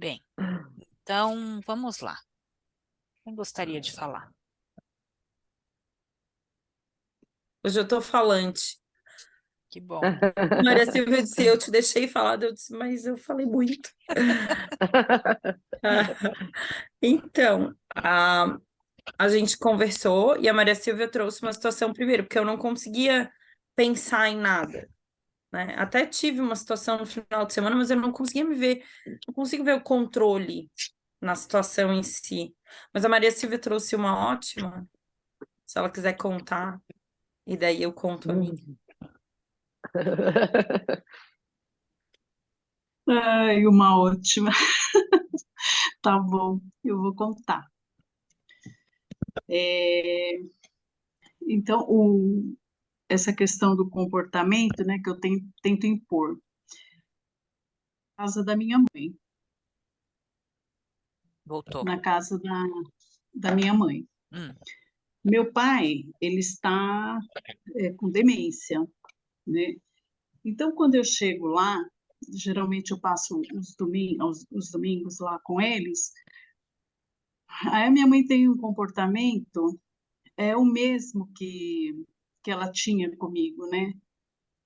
Bem, então vamos lá. Quem gostaria de falar? Hoje eu tô falante. Que bom. Maria Silvia disse, eu te deixei falar, eu disse, mas eu falei muito. Então, a gente conversou e a Maria Silvia trouxe uma situação primeiro, porque eu não conseguia pensar em nada, né? Até tive uma situação no final de semana, mas eu não conseguia me ver, não consigo ver o controle na situação em si. Mas a Maria Silvia trouxe uma ótima, se ela quiser contar, e daí eu conto a minha. Ai, uma ótima. Tá bom, eu vou contar. É, então, essa questão do comportamento, né, que eu tento impor, na casa da minha mãe, Voltou. na casa da minha mãe. Hum, Meu pai, ele está com demência, né? Então, quando eu chego lá, geralmente eu passo os domingos lá com eles. Aí a minha mãe tem um comportamento o mesmo que ela tinha comigo, né?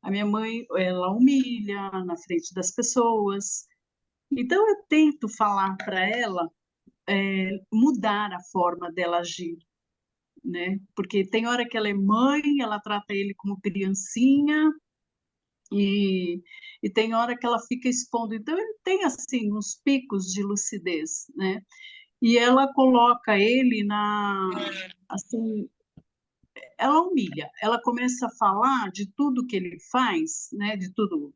A minha mãe, ela humilha na frente das pessoas. Então eu tento falar para ela mudar a forma dela agir, né? Porque tem hora que ela é mãe, ela trata ele como criancinha e, e tem hora que ela fica expondo. Então ele tem assim uns picos de lucidez, né? E ela coloca ele na assim, ela humilha, ela começa a falar de tudo que ele faz, né, de tudo,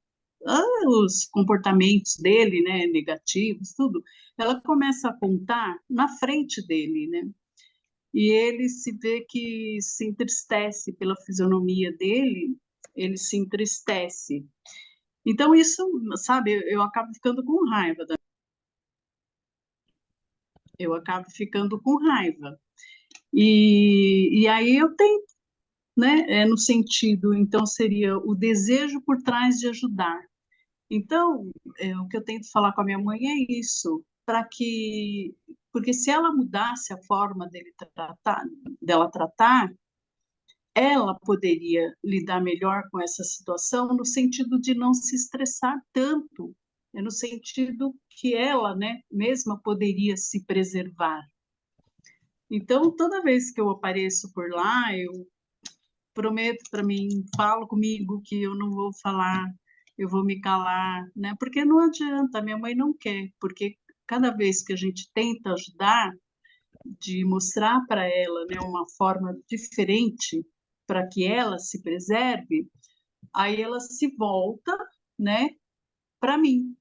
os comportamentos dele, né, negativos, tudo. Ela começa a contar na frente dele, né? E ele se vê que se entristece pela fisionomia dele, ele se entristece. Então isso, sabe, eu acabo ficando com raiva, eu acabo ficando com raiva. E aí eu tenho, né? No sentido, então seria o desejo por trás de ajudar. Então, o que eu tento falar com a minha mãe é isso, para que, porque se ela mudasse a forma dela tratar, ela poderia lidar melhor com essa situação no sentido de não se estressar tanto, no sentido que ela, né, mesma poderia se preservar. Então, toda vez que eu apareço por lá, eu prometo para mim, falo comigo que eu não vou falar, eu vou me calar, né? Porque não adianta, minha mãe não quer, porque cada vez que a gente tenta ajudar, de mostrar para ela, né, uma forma diferente para que ela se preserve, aí ela se volta, né, para mim.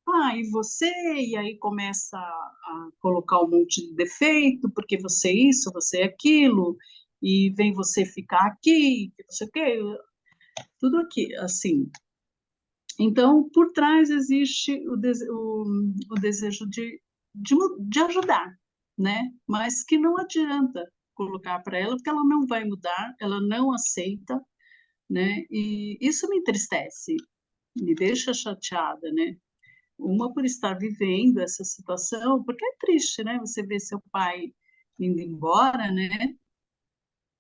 Ah, e você? E aí começa a colocar um monte de defeito, porque você é isso, você é aquilo, e vem você ficar aqui, que não sei o quê, tudo aqui, assim. Então, por trás existe o desejo de ajudar, né? Mas que não adianta colocar para ela, porque ela não vai mudar, ela não aceita, né? E isso me entristece, me deixa chateada, né? Uma por estar vivendo essa situação, porque é triste, né? Você vê seu pai indo embora, né?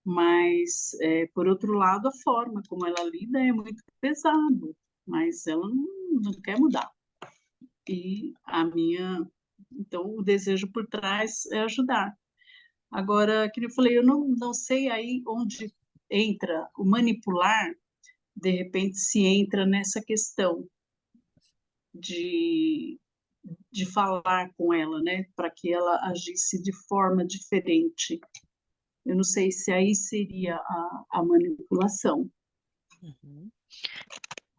Mas, por outro lado, a forma como ela lida é muito pesado, mas ela não quer mudar. E então, o desejo por trás é ajudar. Agora, que eu falei, eu não sei aí onde entra o manipular, de repente se entra nessa questão de, de falar com ela, né, para que ela agisse de forma diferente. Eu não sei se aí seria a manipulação. uhum.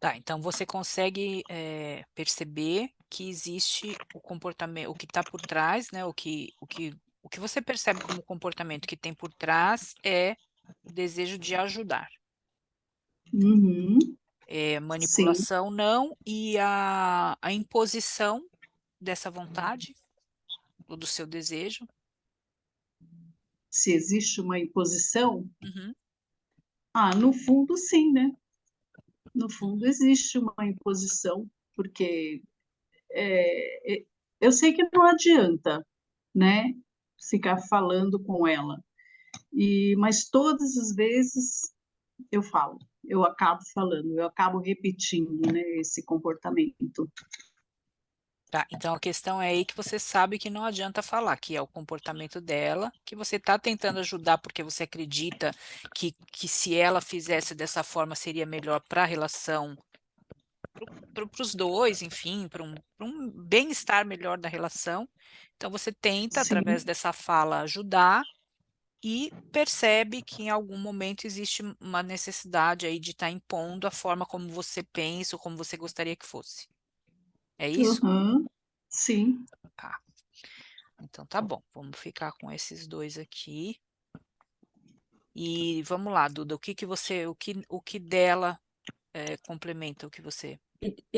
Tá, então você consegue perceber que existe o comportamento, o que está por trás, né? O que você percebe como comportamento que tem por trás é o desejo de ajudar. Uhum, sim. Manipulação não, e a imposição dessa vontade, ou do seu desejo. Se existe uma imposição, Uhum. no fundo, sim, né? No fundo, existe uma imposição, porque eu sei que não adianta, né, ficar falando com ela. Mas todas as vezes eu falo, eu acabo falando, eu acabo repetindo, né, esse comportamento. Tá, então a questão é aí que você sabe que não adianta falar, que é o comportamento dela, que você está tentando ajudar porque você acredita que se ela fizesse dessa forma seria melhor para a relação, para os dois, enfim, pra um bem-estar melhor da relação. Então você tenta, através Sim, dessa fala, ajudar e percebe que em algum momento existe uma necessidade aí de estar impondo a forma como você pensa ou como você gostaria que fosse. É isso? uhum, sim. Tá. Então tá bom, vamos ficar com esses dois aqui. E vamos lá, Duda, o que dela complementa o que você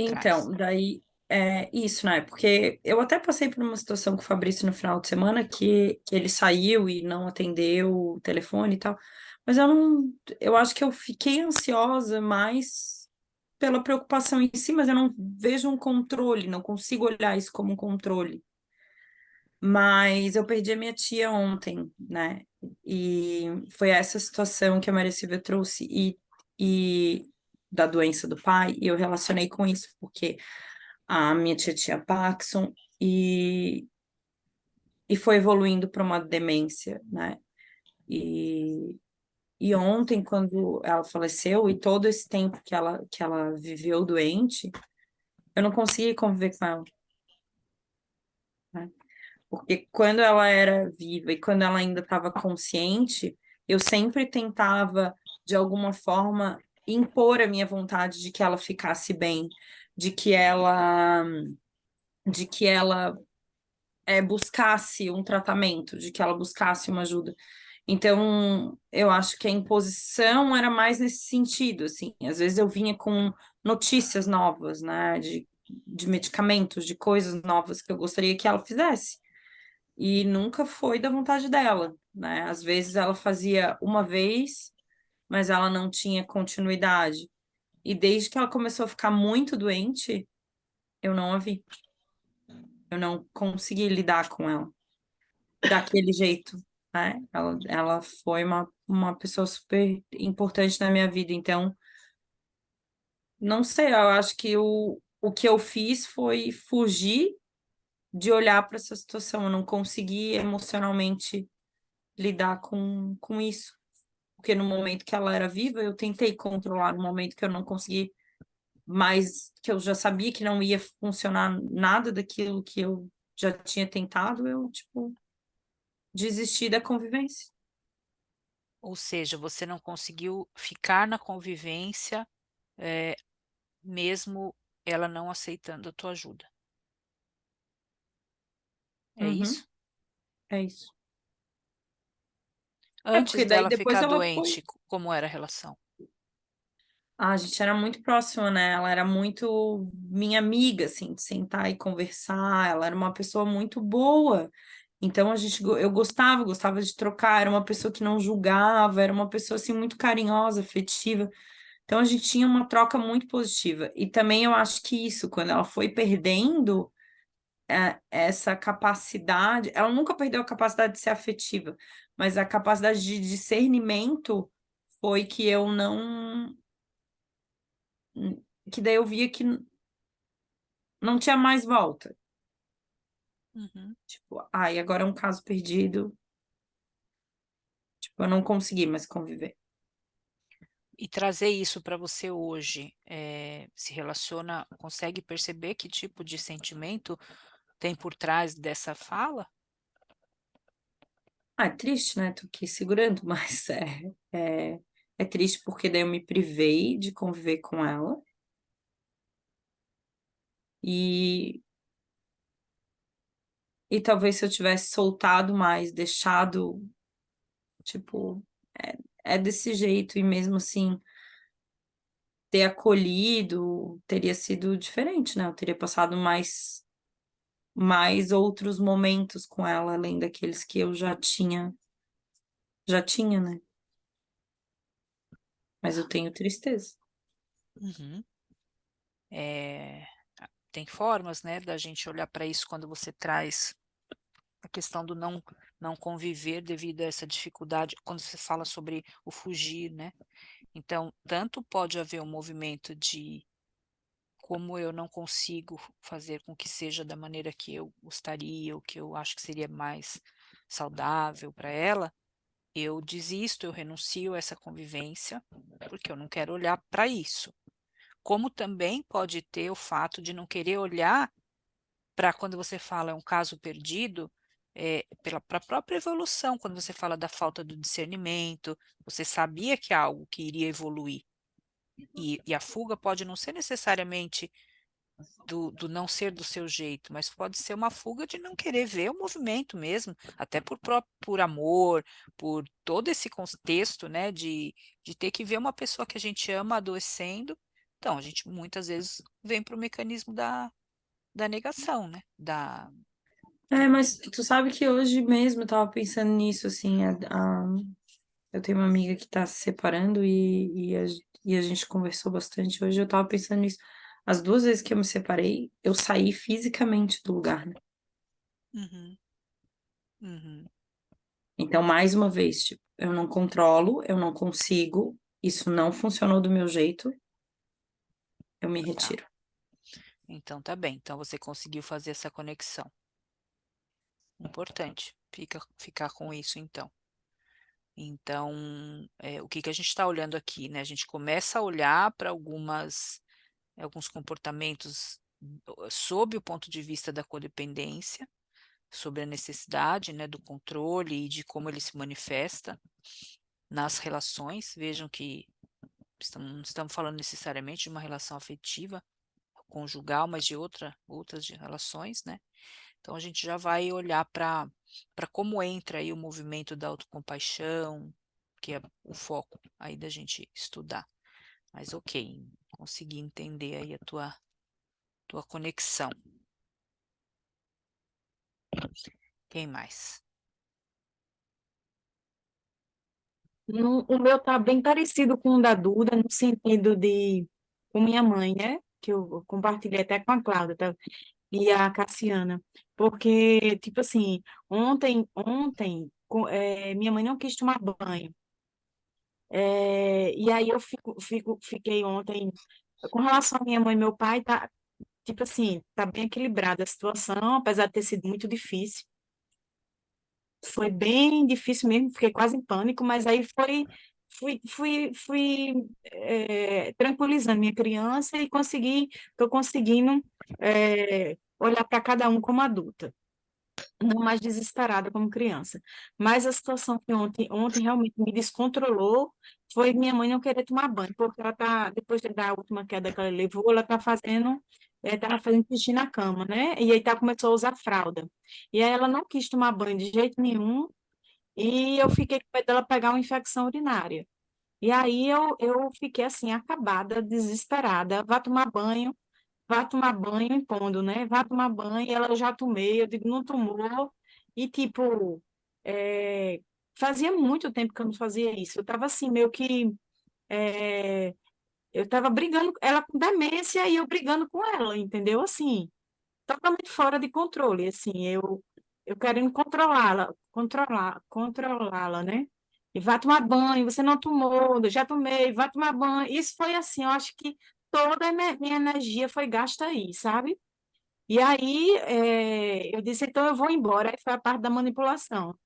traz? Então, daí é isso, né? Porque eu até passei por uma situação com o Fabrício no final de semana que ele saiu e não atendeu o telefone e tal. Mas eu não, eu acho que eu fiquei ansiosa mais pela preocupação em si, mas eu não vejo um controle, não consigo olhar isso como um controle. Mas eu perdi a minha tia ontem, né? E foi essa situação que a Maria Silvia trouxe e da doença do pai, e eu relacionei com isso, porque a minha tia tinha Parkinson e foi evoluindo para uma demência, né? E, e ontem, quando ela faleceu, e todo esse tempo que ela viveu doente, eu não consegui conviver com ela, né? Porque quando ela era viva e quando ela ainda estava consciente, eu sempre tentava, de alguma forma, impor a minha vontade de que ela ficasse bem, de que ela, de que ela buscasse um tratamento, de que ela buscasse uma ajuda. Então, eu acho que a imposição era mais nesse sentido, assim. Às vezes eu vinha com notícias novas, né, de medicamentos, de coisas novas que eu gostaria que ela fizesse. E nunca foi da vontade dela, né? Às vezes ela fazia uma vez, mas ela não tinha continuidade. E desde que ela começou a ficar muito doente, eu não a vi. Eu não consegui lidar com ela daquele jeito, né? Ela foi uma pessoa super importante na minha vida. Então, não sei, eu acho que o que eu fiz foi fugir de olhar para essa situação. Eu não consegui emocionalmente lidar com isso. Porque no momento que ela era viva, eu tentei controlar, no momento que eu não consegui mais, que eu já sabia que não ia funcionar nada daquilo que eu já tinha tentado, eu, tipo, desisti da convivência. Ou seja, você não conseguiu ficar na convivência, eh, mesmo ela não aceitando a tua ajuda. É Uhum, isso? é isso. É Antes porque daí dela depois ficar ela foi. doente, como era a relação? A gente era muito próxima, né? Ela era muito minha amiga, assim, de sentar e conversar. Ela era uma pessoa muito boa. Então eu gostava de trocar. Era uma pessoa que não julgava, era uma pessoa assim muito carinhosa, afetiva. Então a gente tinha uma troca muito positiva. E também eu acho que isso, quando ela foi perdendo essa capacidade, ela nunca perdeu a capacidade de ser afetiva, mas a capacidade de discernimento foi que eu não, que daí eu via que não tinha mais volta. Uhum. Tipo, ai, agora é um caso perdido. Tipo, eu não consegui mais conviver. E trazer isso para você hoje, se relaciona, consegue perceber que tipo de sentimento tem por trás dessa fala? Ah, é triste, né? Tô aqui segurando, mas é triste porque daí eu me privei de conviver com ela. E, e talvez se eu tivesse soltado mais, deixado, tipo, é desse jeito, e mesmo assim ter acolhido teria sido diferente, né? Eu teria passado mais outros momentos com ela, além daqueles que eu já tinha, né? Mas eu tenho tristeza. Uhum. É, tem formas, né, da gente olhar para isso quando você traz a questão do não conviver devido a essa dificuldade, quando você fala sobre o fugir, né? Então, tanto pode haver um movimento de como eu não consigo fazer com que seja da maneira que eu gostaria, ou que eu acho que seria mais saudável para ela, eu desisto, eu renuncio a essa convivência, porque eu não quero olhar para isso. Como também pode ter o fato de não querer olhar para quando você fala é um caso perdido, para a própria evolução, quando você fala da falta do discernimento, você sabia que é algo que iria evoluir. E a fuga pode não ser necessariamente do não ser do seu jeito, mas pode ser uma fuga de não querer ver o movimento mesmo, até por amor, por todo esse contexto, né, de ter que ver uma pessoa que a gente ama adoecendo. Então, a gente muitas vezes vem para o mecanismo da negação, né? Mas tu sabe que hoje mesmo eu tava pensando nisso, assim, eu tenho uma amiga que tá se separando e a gente conversou bastante. Hoje eu tava pensando nisso. As duas vezes que eu me separei, eu saí fisicamente do lugar, né? Uhum, uhum, Então, mais uma vez, tipo, eu não controlo, eu não consigo, isso não funcionou do meu jeito, eu me tá. retiro. Então tá bem. Então você conseguiu fazer essa conexão. Importante. Ficar com isso, então. Então, o que que a gente está olhando aqui, né? A gente começa a olhar para alguns comportamentos sob o ponto de vista da codependência, sobre a necessidade, né, do controle e de como ele se manifesta nas relações. Vejam que não estamos falando necessariamente de uma relação afetiva, conjugal, mas de outras relações, né? Então a gente já vai olhar para como entra aí o movimento da autocompaixão, que é o foco aí da gente estudar. Mas ok, consegui entender aí a tua conexão. Quem mais? O meu tá bem parecido com o da Duda, no sentido de, com minha mãe, né? Que eu compartilhei até com a Cláudia, tá? E a Cassiana. Porque, tipo assim, ontem, minha mãe não quis tomar banho. E aí eu fiquei ontem, com relação à minha mãe e meu pai, tá, tipo assim, tá bem equilibrada a situação, apesar de ter sido muito difícil. Foi bem difícil mesmo, fiquei quase em pânico, mas aí fui tranquilizando minha criança e estou conseguindo olhar para cada um como adulta, não mais desesperada como criança. Mas a situação que ontem realmente me descontrolou foi minha mãe não querer tomar banho, porque ela tá, depois da última queda que ela levou, ela estava fazendo xixi na cama, né? E aí começou a usar fralda. E aí ela não quis tomar banho de jeito nenhum, e eu fiquei com medo dela pegar uma infecção urinária. E aí eu fiquei assim, acabada, desesperada. Vá tomar banho impondo, né? Vá tomar banho. E ela, eu já tomei, eu digo, não tomou. E tipo, é, fazia muito tempo que eu não fazia isso. Eu estava assim, meio que. é, eu estava brigando, ela com demência e eu brigando com ela, entendeu? Assim, totalmente fora de controle, assim, eu querendo controlá-la, né? E vai tomar banho, você não tomou, eu já tomei, vai tomar banho. Isso foi assim, eu acho que toda a minha energia foi gasta aí, sabe? E aí eu disse, então eu vou embora, aí foi a parte da manipulação.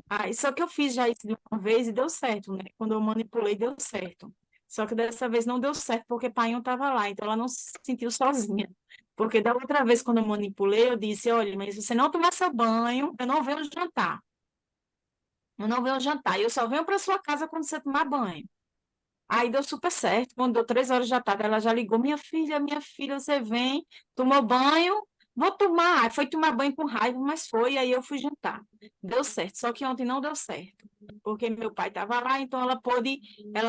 Aí, só que eu fiz já isso de uma vez e deu certo, né? Quando eu manipulei, deu certo. Só que dessa vez não deu certo, porque pai não estava lá, então ela não se sentiu sozinha. Porque da outra vez, quando eu manipulei, eu disse: olha, mas se você não tomar seu banho, eu não venho jantar. Eu não venho jantar. Eu só venho para sua casa quando você tomar banho. Aí deu super certo. Quando deu 3 horas da tarde, ela já ligou: minha filha, você vem, tomou banho, vou tomar. Aí foi tomar banho com raiva, mas foi, aí eu fui jantar. Deu certo. Só que ontem não deu certo, porque meu pai estava lá, então ela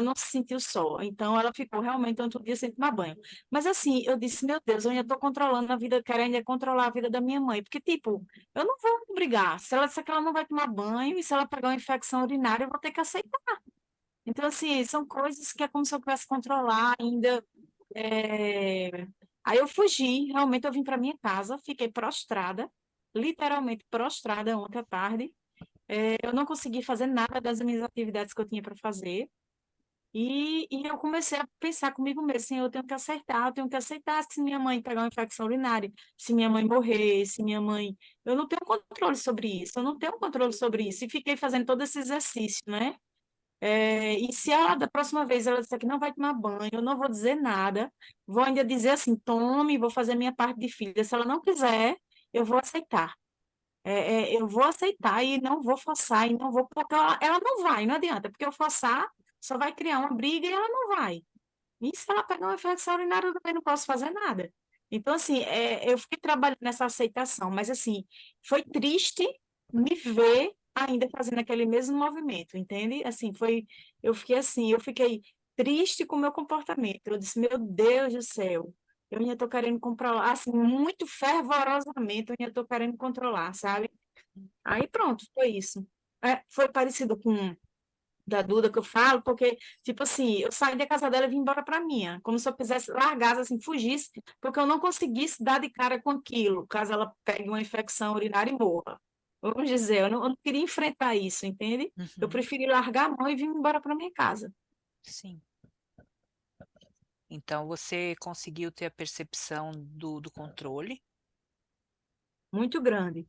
não se sentiu só. Então ela ficou realmente tanto dia sem tomar banho. Mas assim, eu disse: meu Deus, eu ainda estou controlando a vida, querendo controlar a vida da minha mãe, porque tipo, eu não vou brigar. Se ela disser que ela não vai tomar banho e se ela pegar uma infecção urinária, eu vou ter que aceitar. Então, assim, são coisas que é como se eu pudesse controlar ainda, é, Aí eu fugi, realmente eu vim para minha casa, fiquei prostrada, literalmente prostrada ontem à tarde. Eu não consegui fazer nada das minhas atividades que eu tinha para fazer. E eu comecei a pensar comigo mesmo, assim, eu tenho que acertar, eu tenho que aceitar se minha mãe pegar uma infecção urinária, se minha mãe morrer, se minha mãe... Eu não tenho controle sobre isso, eu não tenho controle sobre isso. E fiquei fazendo todo esse exercício, né? E se ela, da próxima vez, ela disser que não vai tomar banho, eu não vou dizer nada, vou ainda dizer assim, tome, vou fazer minha parte de filha. Se ela não quiser, eu vou aceitar. Eu vou aceitar e não vou forçar, e não vou, porque ela não vai, não adianta, porque eu forçar só vai criar uma briga e ela não vai. E se ela pegar uma infecção urinária, eu também não posso fazer nada. Então, assim, eu fiquei trabalhando nessa aceitação, mas, assim, foi triste me ver ainda fazendo aquele mesmo movimento, entende? Assim, eu fiquei triste com o meu comportamento. Eu disse, meu Deus do céu, eu ainda estou querendo controlar, assim, muito fervorosamente, eu ainda estou querendo controlar, sabe? Aí pronto, foi isso. Foi parecido com da Duda que eu falo, porque, tipo assim, eu saí da casa dela e vim embora para minha, como se eu quisesse, largasse, assim, fugisse, porque eu não conseguisse dar de cara com aquilo, caso ela pegue uma infecção urinária e morra. Vamos dizer, eu não queria enfrentar isso, entende? Eu Uhum, preferi largar a mão e vir embora para minha casa. sim. Então, você conseguiu ter a percepção do controle. Muito grande.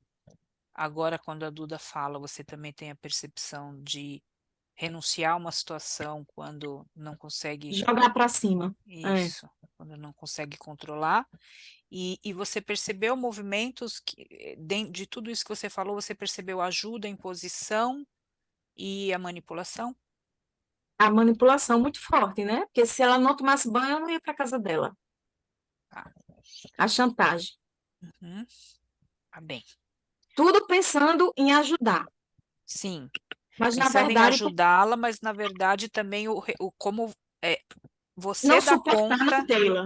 Agora, quando a Duda fala, você também tem a percepção de renunciar a uma situação quando não consegue Jogar para cima. É. isso, quando não consegue controlar. E você percebeu movimentos que, de tudo isso que você falou, você percebeu a ajuda, a imposição e a manipulação? A manipulação muito forte, né? Porque se ela não tomasse banho, eu não ia para casa dela. Tá. A chantagem. Uhum. Tá bem. Tudo pensando em ajudar. Sim, Mas, na pensando em verdade, ajudá-la, mas na verdade também o como é, você não dá suportar não conta. tê-la.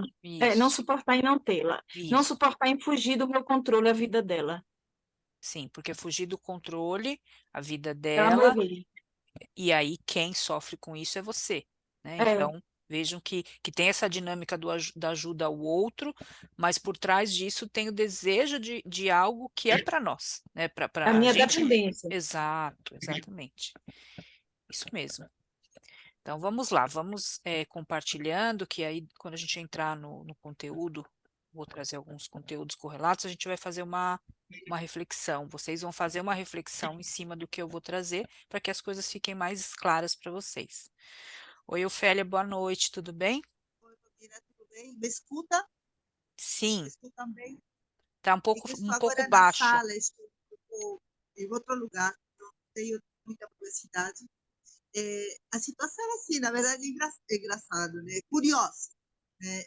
Não Isso, suportar e não tê-la. Não isso. suportar em fugir do meu controle a vida dela. Sim, porque fugir do controle, a vida Ela dela, morrer. e aí quem sofre com isso é você, né? É, Então, vejam que tem essa dinâmica da ajuda ao outro, mas por trás disso tem o desejo de algo que é para nós, né? a Para a minha gente. dependência. Exato, exatamente. Isso mesmo. Então, vamos lá, vamos compartilhando, que aí, quando a gente entrar no conteúdo, vou trazer alguns conteúdos correlatos, a gente vai fazer uma reflexão. Vocês vão fazer uma reflexão em cima do que eu vou trazer, para que as coisas fiquem mais claras para vocês. Oi, Ofélia, boa noite, tudo bem? Oi, Romina, tudo bem? Me escuta? Me Sim, escuta bem? tá um É pouco, que eu um estou pouco agora na baixo. sala, estou em outro lugar, não tenho muita publicidade. A situação é assim, na verdade, é engraçado, né? Curioso, né?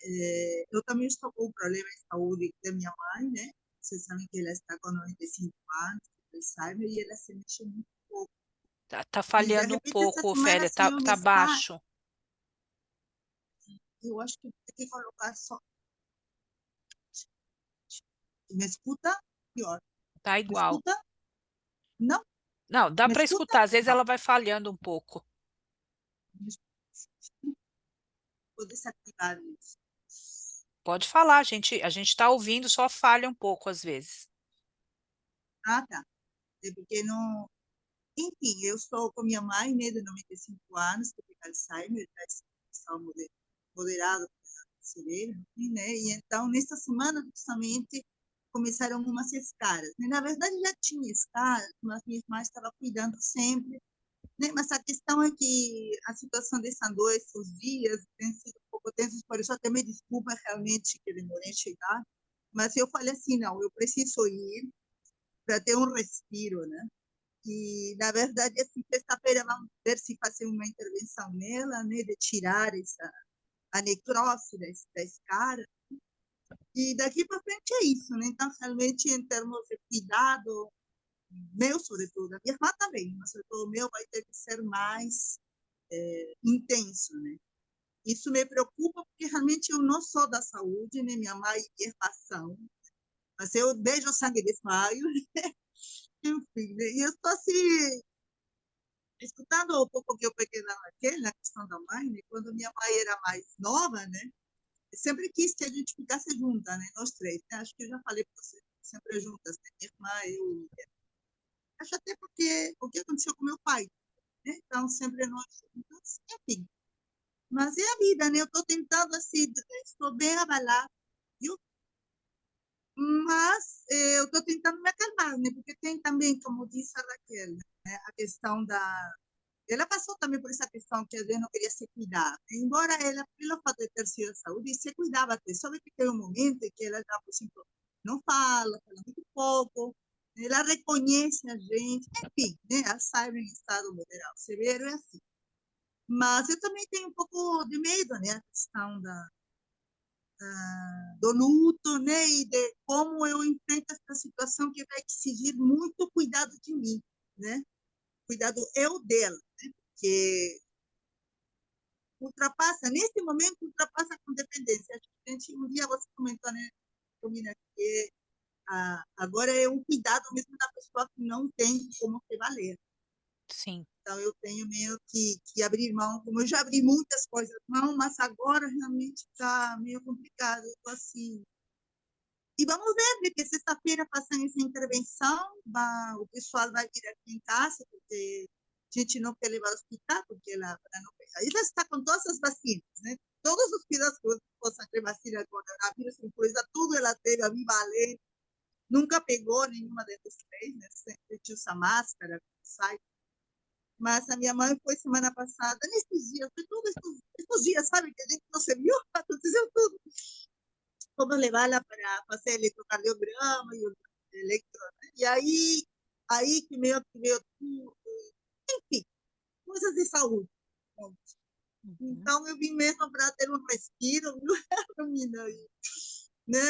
Eu também estou com um problema de saúde da minha mãe, né? Vocês sabem que ela está com 95 anos, Alzheimer, e ela se mexe muito pouco. Tá E de falhando um repente, essa pouco, semana, Ofélia, assim, tá, eu me tá está... baixo. Eu acho que tem que colocar só... Me escuta? Pior. Tá Me igual. escuta? Não? Não, dá Me para escuta? escutar, às vezes Não. ela vai falhando um pouco. Vou desativar isso. Pode falar, a gente está ouvindo, só falha um pouco às vezes. Ah, tá. É porque não. Enfim, eu estou com minha mãe, né, de 95 anos, que tem Alzheimer, está em situação moderada, severa, né? E então, nessa semana, justamente, começaram umas escaras. Né? Na verdade, já tinha escaras, mas minha irmã estava cuidando sempre. Né? Mas a questão é que a situação desses dois dias tem sido um pouco tensa, por isso até me desculpa realmente que demorei a chegar, mas eu falei assim, não, eu preciso ir para ter um respiro, né? E, na verdade, assim, sexta-feira vamos ver se fazer uma intervenção nela, né, de tirar a necrose da escara. E daqui para frente é isso, né? Então, realmente, em termos de cuidado, meu, sobretudo, a minha irmã também, mas sobretudo o meu vai ter que ser mais intenso, né? Isso me preocupa porque realmente eu não sou da saúde, né? Minha mãe e irmã são, mas eu beijo sangue e desmaio, enfim, né? E eu estou assim, escutando um pouco que eu peguei na questão da mãe, né? Quando minha mãe era mais nova, né? sempre quis que a gente ficasse junta, né? Nós três, né? Acho que eu já falei para você, sempre juntas, né? Minha irmã, eu. Acho até porque o que aconteceu com meu pai, né? Então, sempre nós juntas, enfim. Mas é a vida, né? Eu estou tentando, assim, estou bem abalada, viu? Mas eu estou tentando me acalmar, né? Porque tem também, como disse a Raquel, né? A questão da... Ela passou também por essa questão que a gente não queria se cuidar. Embora ela, pelo fato de ter sido saúde, se cuidava até. Só que tem um momento em que ela já, por exemplo, não fala muito pouco, ela reconhece a gente, enfim, né? Alzheimer em estado moderado, severo, é assim. Mas eu também tenho um pouco de medo, né? A questão do luto, né? E de como eu enfrento essa situação que vai exigir muito cuidado de mim, né? Cuidado eu dela, né? Porque ultrapassa, nesse momento, ultrapassa com dependência. A gente, um dia você comentou, né, Domina, que agora é um cuidado mesmo da pessoa que não tem como se valer. Sim. Então, eu tenho meio que abrir mão, como eu já abri muitas coisas mão, mas agora realmente está meio complicado. Eu tô assim. E vamos ver, né, que sexta-feira, passando essa intervenção, o pessoal vai vir aqui em casa, porque a gente não quer levar ao hospital, porque ela não... Ela está com todas as vacinas, né? Todos os filhos que possam ter vacina de coronavírus, influenza, tudo ela teve, a bivalente, nunca pegou nenhuma desses três, né? Sempre usa máscara, sai. Mas a minha mãe foi semana passada, nesses dias, foi todos esses dias, sabe, que a gente não se viu, aconteceu tudo. Vamos levá-la para fazer eletrocardiograma e o eletro, né? E aí que meio tudo, enfim, coisas de saúde. Então, eu vim mesmo para ter um respiro, menina, né?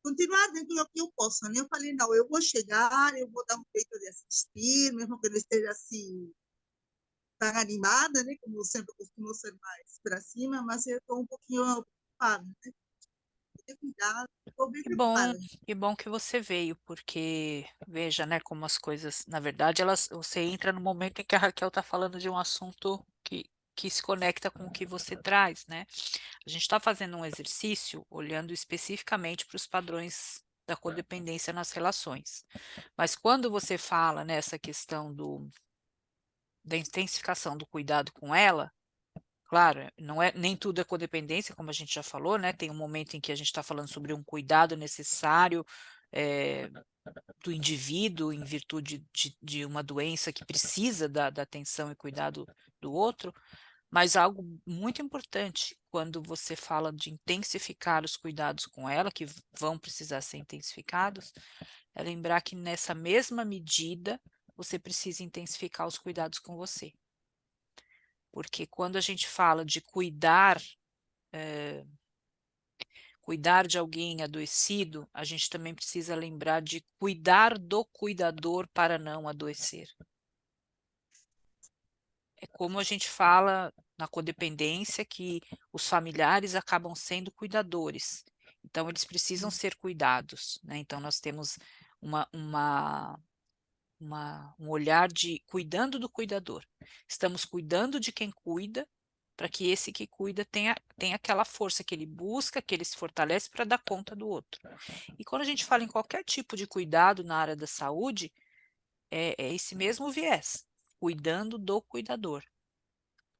Continuar dentro do que eu posso, né? Eu falei, não, eu vou chegar, eu vou dar um jeito de assistir, mesmo que eu não esteja assim tão animada, né? Como eu sempre costumo ser mais para cima, mas eu estou um pouquinho preocupada, né? Ter cuidado, estou bem preocupada. Que bom que você veio, porque veja, né, como as coisas, na verdade, você entra no momento em que a Raquel está falando de um assunto que se conecta com o que você traz, né? A gente está fazendo um exercício olhando especificamente para os padrões da codependência nas relações. Mas quando você fala nessa questão da intensificação do cuidado com ela, claro, não é, nem tudo é codependência, como a gente já falou, né? Tem um momento em que a gente está falando sobre um cuidado necessário do indivíduo em virtude de uma doença que precisa da atenção e cuidado do outro, mas algo muito importante quando você fala de intensificar os cuidados com ela, que vão precisar ser intensificados, é lembrar que nessa mesma medida você precisa intensificar os cuidados com você. Porque quando a gente fala de cuidar de alguém adoecido, a gente também precisa lembrar de cuidar do cuidador para não adoecer. É como a gente fala na codependência que os familiares acabam sendo cuidadores. Então, eles precisam ser cuidados, né? Então, nós temos um olhar de cuidando do cuidador. Estamos cuidando de quem cuida, para que esse que cuida tenha aquela força que ele busca, que ele se fortalece para dar conta do outro. E quando a gente fala em qualquer tipo de cuidado na área da saúde, é esse mesmo viés, cuidando do cuidador.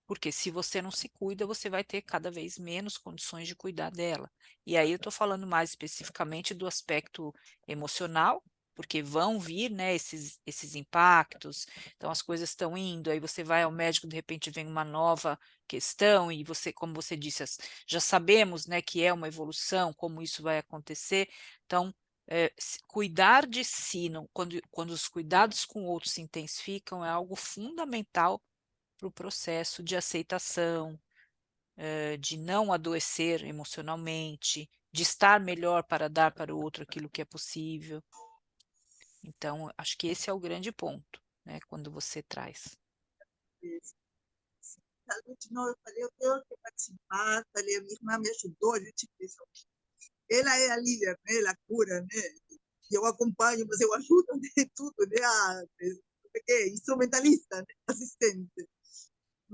Porque se você não se cuida, você vai ter cada vez menos condições de cuidar dela. E aí eu estou falando mais especificamente do aspecto emocional, porque vão vir, né, esses impactos, então as coisas estão indo, aí você vai ao médico, de repente vem uma nova questão, e você, como você disse, já sabemos, né, que é uma evolução, como isso vai acontecer, então cuidar de si, quando os cuidados com outros se intensificam, é algo fundamental para o processo de aceitação, de não adoecer emocionalmente, de estar melhor para dar para o outro aquilo que é possível. Então, acho que esse é o grande ponto, né, quando você traz. Saúde, não, eu falei, eu tenho que participar, falei, a minha irmã me ajudou, a gente fez. Ela é a líder, né, ela cura, né? Eu acompanho, mas eu ajudo de tudo, né? Instrumentalista, né? Assistente.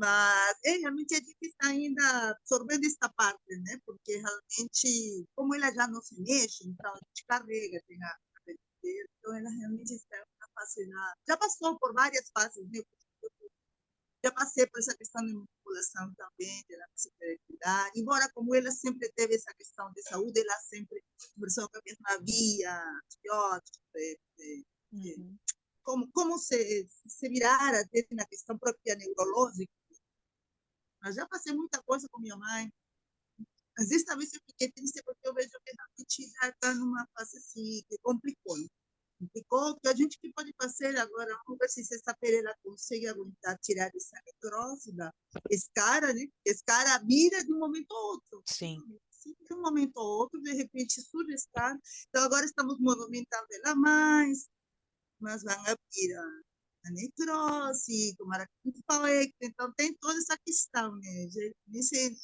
Mas realmente é difícil ainda absorver esta parte, né? Porque realmente, como ela já não se mexe, então a gente carrega, tem a então ela realmente está em uma fase já passou por várias fases, né? Já passei por essa questão de manipulação também, de superioridade. Embora, como ela sempre teve essa questão de saúde, ela sempre conversou com a minha via, antibióticos, Uhum. como se virar até na questão própria neurológica. Mas já passei muita coisa com minha mãe. Às vezes, talvez eu fiquei triste porque eu vejo que realmente já está numa fase assim, que complicou. Complicou, que a gente que pode fazer agora, vamos ver se sexta-feira ela consegue aguentar tirar essa necrose da escara, né? Escara vira de um momento ao outro. Sim. De um momento ao outro, de repente surge escara. Então agora estamos movimentando ela mais, mas vão abrir a necrose, tomara que não infecte. Então tem toda essa questão, né?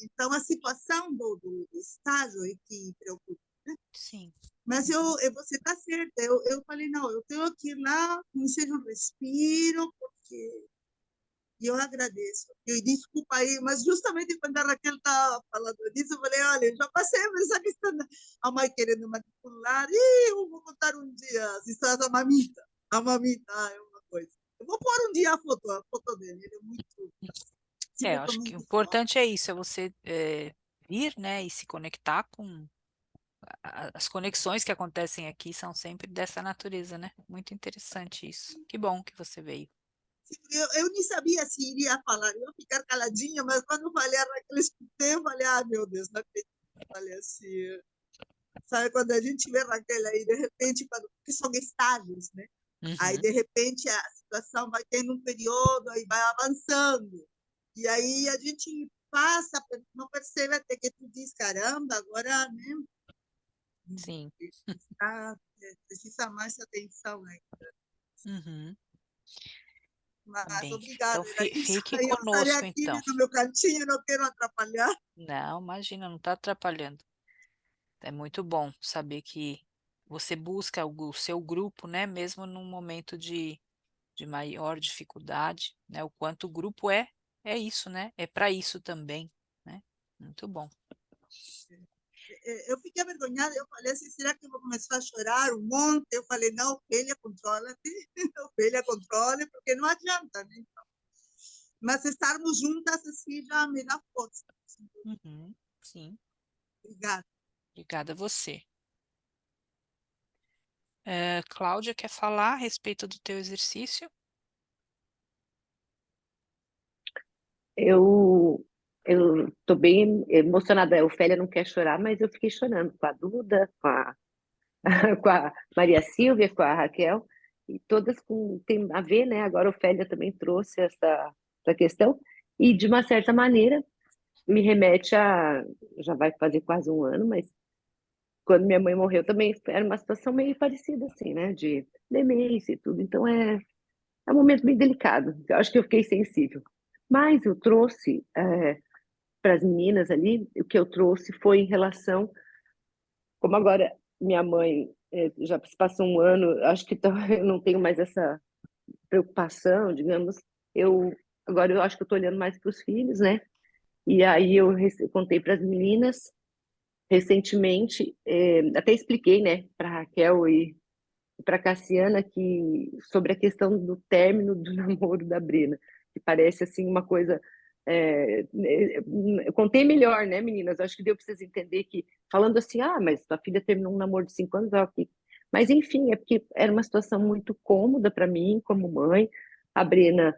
Então a situação do estágio é que preocupa. Sim. Mas você está certa. Eu falei, não, eu tenho que ir lá, conhecer um respiro, porque eu agradeço. E desculpa aí, mas justamente quando a Raquel estava falando disso, eu falei, olha, eu já passei por essa questão a mãe querendo manipular. E eu vou contar um dia se está a mamita. A mamita é uma coisa. Eu vou pôr um dia a foto dele. Ele é muito... Sempre foi Acho que o muito forte. importante é isso, é você ir, né, e se conectar com as conexões que acontecem aqui são sempre dessa natureza, né? Muito interessante isso. Que bom que você veio. Eu nem sabia se iria falar, eu ia ficar caladinha, mas quando eu falei a Raquel, escutei, eu falei, ah, meu Deus, não acredito. Eu falei assim, sabe, quando a gente vê a Raquel aí, de repente, porque são estágios, né? Aí, Uhum. de repente, a situação vai tendo um período, aí vai avançando. E aí a gente passa, não percebe até que tu diz, caramba, agora, né? Sim. Precisa mais atenção aí. Uhum. Tá Mas bem. obrigada, Então era isso. fique Eu estarei conosco, aqui então. no meu cantinho, não quero atrapalhar. Não, imagina, não está atrapalhando. É muito bom saber que você busca o seu grupo, né? Mesmo num momento de maior dificuldade, né? O quanto o grupo é isso, né? É para isso também, né? Muito bom. Eu fiquei avergonhada, eu falei assim, será que eu vou começar a chorar um monte? Eu falei, não, Ofélia, controla-te, Ofélia, controle, porque não adianta, né? Mas estarmos juntas assim já me dá força. Uhum. Sim, Obrigada. obrigada a você. Cláudia, quer falar a respeito do teu exercício? Eu estou bem emocionada. A Ofélia não quer chorar, mas eu fiquei chorando com a Duda, com a Maria Silvia, com a Raquel, e todas tem a ver, né? Agora a Ofélia também trouxe essa questão, e de uma certa maneira me remete já vai fazer quase um ano, mas quando minha mãe morreu também era uma situação meio parecida, assim, né? De demência e tudo. Então é um momento bem delicado. Eu acho que eu fiquei sensível. Mas eu trouxe para as meninas ali, o que eu trouxe foi em relação, como agora minha mãe já se passou um ano, acho que eu não tenho mais essa preocupação, digamos, agora eu acho que eu estou olhando mais para os filhos, né? E aí eu contei para as meninas recentemente, até expliquei, né, para Raquel e para Cassiana que sobre a questão do término do namoro da Brena, que parece assim uma coisa. Eu contei melhor, né, meninas? Acho que deu para vocês entender que, falando assim, mas sua filha terminou um namoro de 5 anos, ok. Mas, enfim, é porque era uma situação muito cômoda para mim, como mãe. A Brena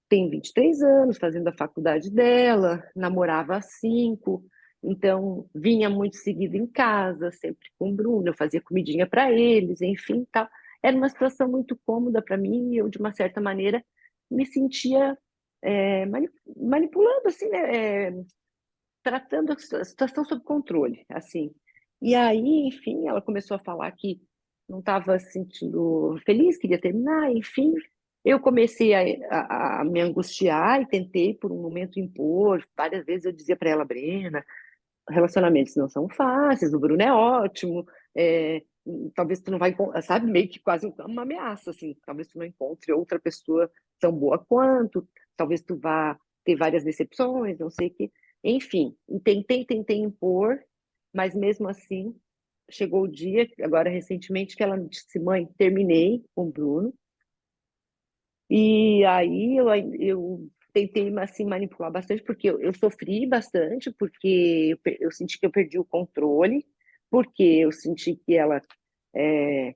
tem 23 anos, fazendo a faculdade dela, namorava há 5, então vinha muito seguido em casa, sempre com o Bruno, eu fazia comidinha para eles, enfim, tá. Era uma situação muito cômoda para mim e eu, de uma certa maneira, me sentia manipulando, assim, né, tratando a situação sob controle, assim. E aí, enfim, ela começou a falar que não estava se sentindo feliz, queria terminar, enfim. Eu comecei a me angustiar e tentei, por um momento, impor. Várias vezes eu dizia para ela, Brena, relacionamentos não são fáceis, o Bruno é ótimo, talvez tu não vai, sabe, meio que quase uma ameaça, assim, talvez tu não encontre outra pessoa tão boa quanto, talvez tu vá ter várias decepções, não sei o que. Enfim, tentei impor, mas mesmo assim, chegou o dia, agora recentemente, que ela disse, mãe, terminei com o Bruno, e aí eu tentei assim, manipular bastante, porque eu sofri bastante, porque eu senti que eu perdi o controle, porque eu senti que ela é,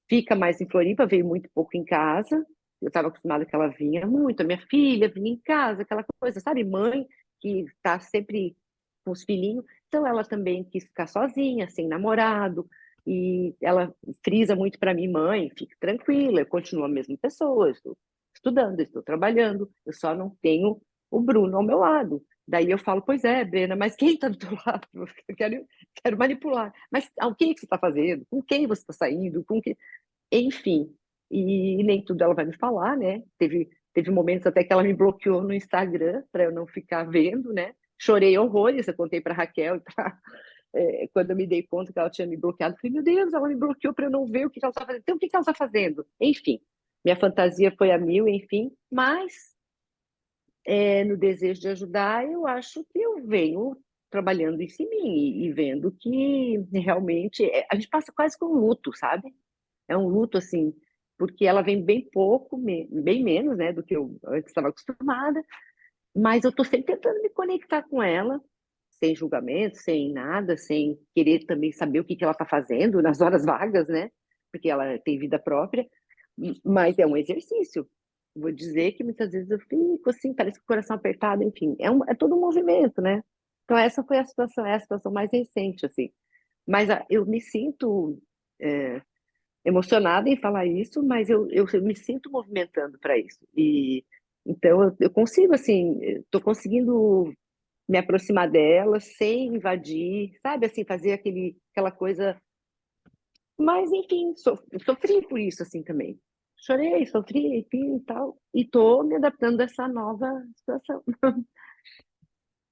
fica mais em Floripa, veio muito pouco em casa. Eu estava acostumada que ela vinha muito, a minha filha vinha em casa, aquela coisa, sabe? Mãe que está sempre com os filhinhos. Então ela também quis ficar sozinha, sem namorado, e ela frisa muito para mim, mãe, fique tranquila, eu continuo a mesma pessoa, eu estou estudando, eu estou trabalhando, eu só não tenho o Bruno ao meu lado. Daí eu falo, pois é, Brena, mas quem está do teu lado? Eu quero manipular. Mas o que você está fazendo? Com quem você está saindo? Com que... Enfim, e nem tudo ela vai me falar, né? Teve momentos até que ela me bloqueou no Instagram para eu não ficar vendo, né? Chorei horrores, eu contei para Raquel, quando eu me dei conta que ela tinha me bloqueado, falei, meu Deus, ela me bloqueou para eu não ver o que ela está fazendo. Então, o que ela está fazendo? Enfim, minha fantasia foi a mil, enfim, mas no desejo de ajudar, eu acho que eu venho trabalhando isso em mim e vendo que realmente a gente passa quase com um luto, sabe? É um luto assim, porque ela vem bem pouco, bem menos, né, do que eu antes estava acostumada, mas eu estou sempre tentando me conectar com ela, sem julgamento, sem nada, sem querer também saber o que ela está fazendo nas horas vagas, né? Porque ela tem vida própria, mas é um exercício. Vou dizer que muitas vezes eu fico assim, parece que o coração apertado, enfim, é todo um movimento, né? Então essa foi a situação, é a situação mais recente, assim. Mas eu me sinto emocionada em falar isso, mas eu me sinto movimentando para isso. E então eu consigo, assim, estou conseguindo me aproximar dela sem invadir, sabe, assim, fazer aquela coisa. Mas, enfim, sofri por isso, assim, também. Chorei, sofri, enfim, e tal. E tô me adaptando a essa nova situação.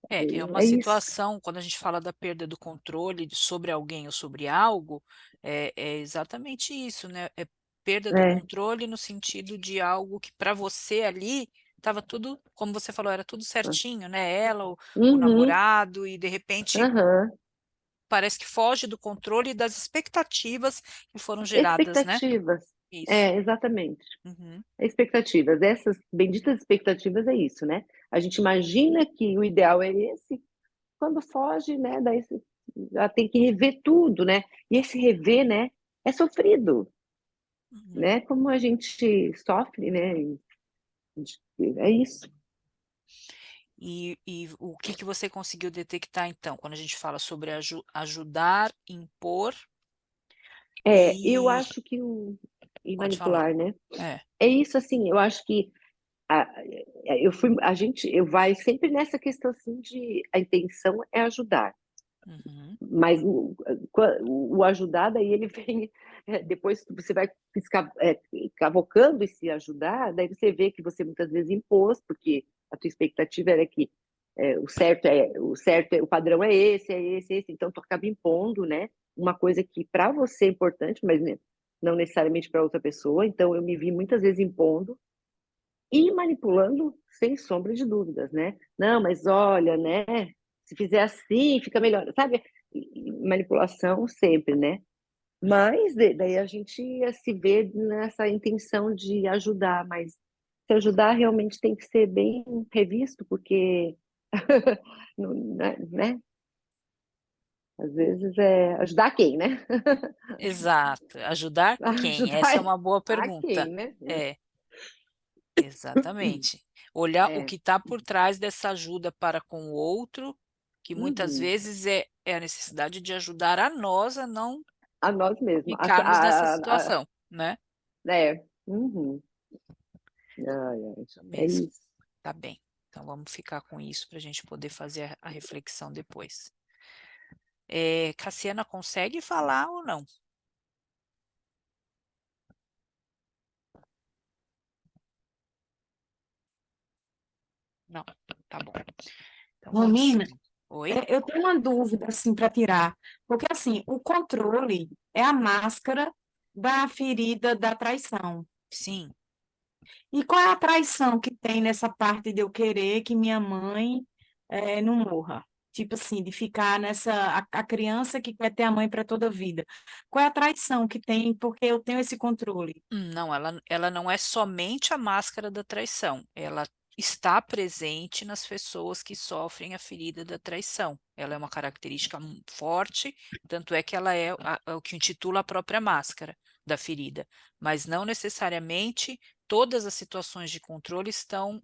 É uma É isso. situação, quando a gente fala da perda do controle sobre alguém ou sobre algo, é exatamente isso, né? É perda do É. controle no sentido de algo que para você ali estava tudo, como você falou, era tudo certinho, né? Ela, o Uhum, namorado, e de repente aham. parece que foge do controle das expectativas que foram geradas, né? Expectativas. Isso. É, exatamente. Uhum, Expectativas. Essas benditas expectativas é isso, né? A gente imagina que o ideal é esse, quando foge, né? Daí já tem que rever tudo, né? E esse rever, né? É sofrido, uhum. né? Como a gente sofre, né? É isso. E o que que você conseguiu detectar, então, quando a gente fala sobre ajudar, impor Eu e... acho que e Pode falar. manipular, né? É. É isso, assim, eu acho que a, eu vai sempre nessa questão assim de a intenção é ajudar, Uhum, mas o ajudar daí ele vem depois que você vai cavocando esse ajudar, daí você vê que você muitas vezes impôs, porque a tua expectativa era que o padrão é esse, então tu acaba impondo, né, uma coisa que para você é importante, mas né, não necessariamente para outra pessoa. Então eu me vi muitas vezes impondo e manipulando sem sombra de dúvidas, né? Não, mas olha, né? Se fizer assim, fica melhor, sabe? Manipulação sempre, né? Mas daí a gente se vê nessa intenção de ajudar, mas se ajudar realmente tem que ser bem revisto, porque né? Às vezes é ajudar quem, né? exato. Ajudar quem? Essa é Ajudar uma boa a pergunta. quem, né? É, exatamente. Olhar o É. que está por trás dessa ajuda para com o outro, que muitas Uhum. vezes é a necessidade de ajudar a nós a não A nós mesmos. ficarmos nessa situação, né? Uhum. Ai, ai, Isso é mesmo. isso. Tá bem. Então vamos ficar com isso para a gente poder fazer a reflexão depois. Cassiana consegue falar ou não? Não, tá bom. Então vamos Romina, seguir. Oi? eu tenho uma dúvida assim para tirar, porque assim, o controle é a máscara da ferida da traição. Sim. E qual é a traição que tem nessa parte de eu querer que minha mãe não morra? Tipo assim, de ficar nessa. A criança que quer ter a mãe para toda a vida. Qual é a traição que tem porque eu tenho esse controle? Não, ela não é somente a máscara da traição, ela está presente nas pessoas que sofrem a ferida da traição. Ela é uma característica forte, tanto é que ela é o que intitula a própria máscara da ferida, mas não necessariamente todas as situações de controle estão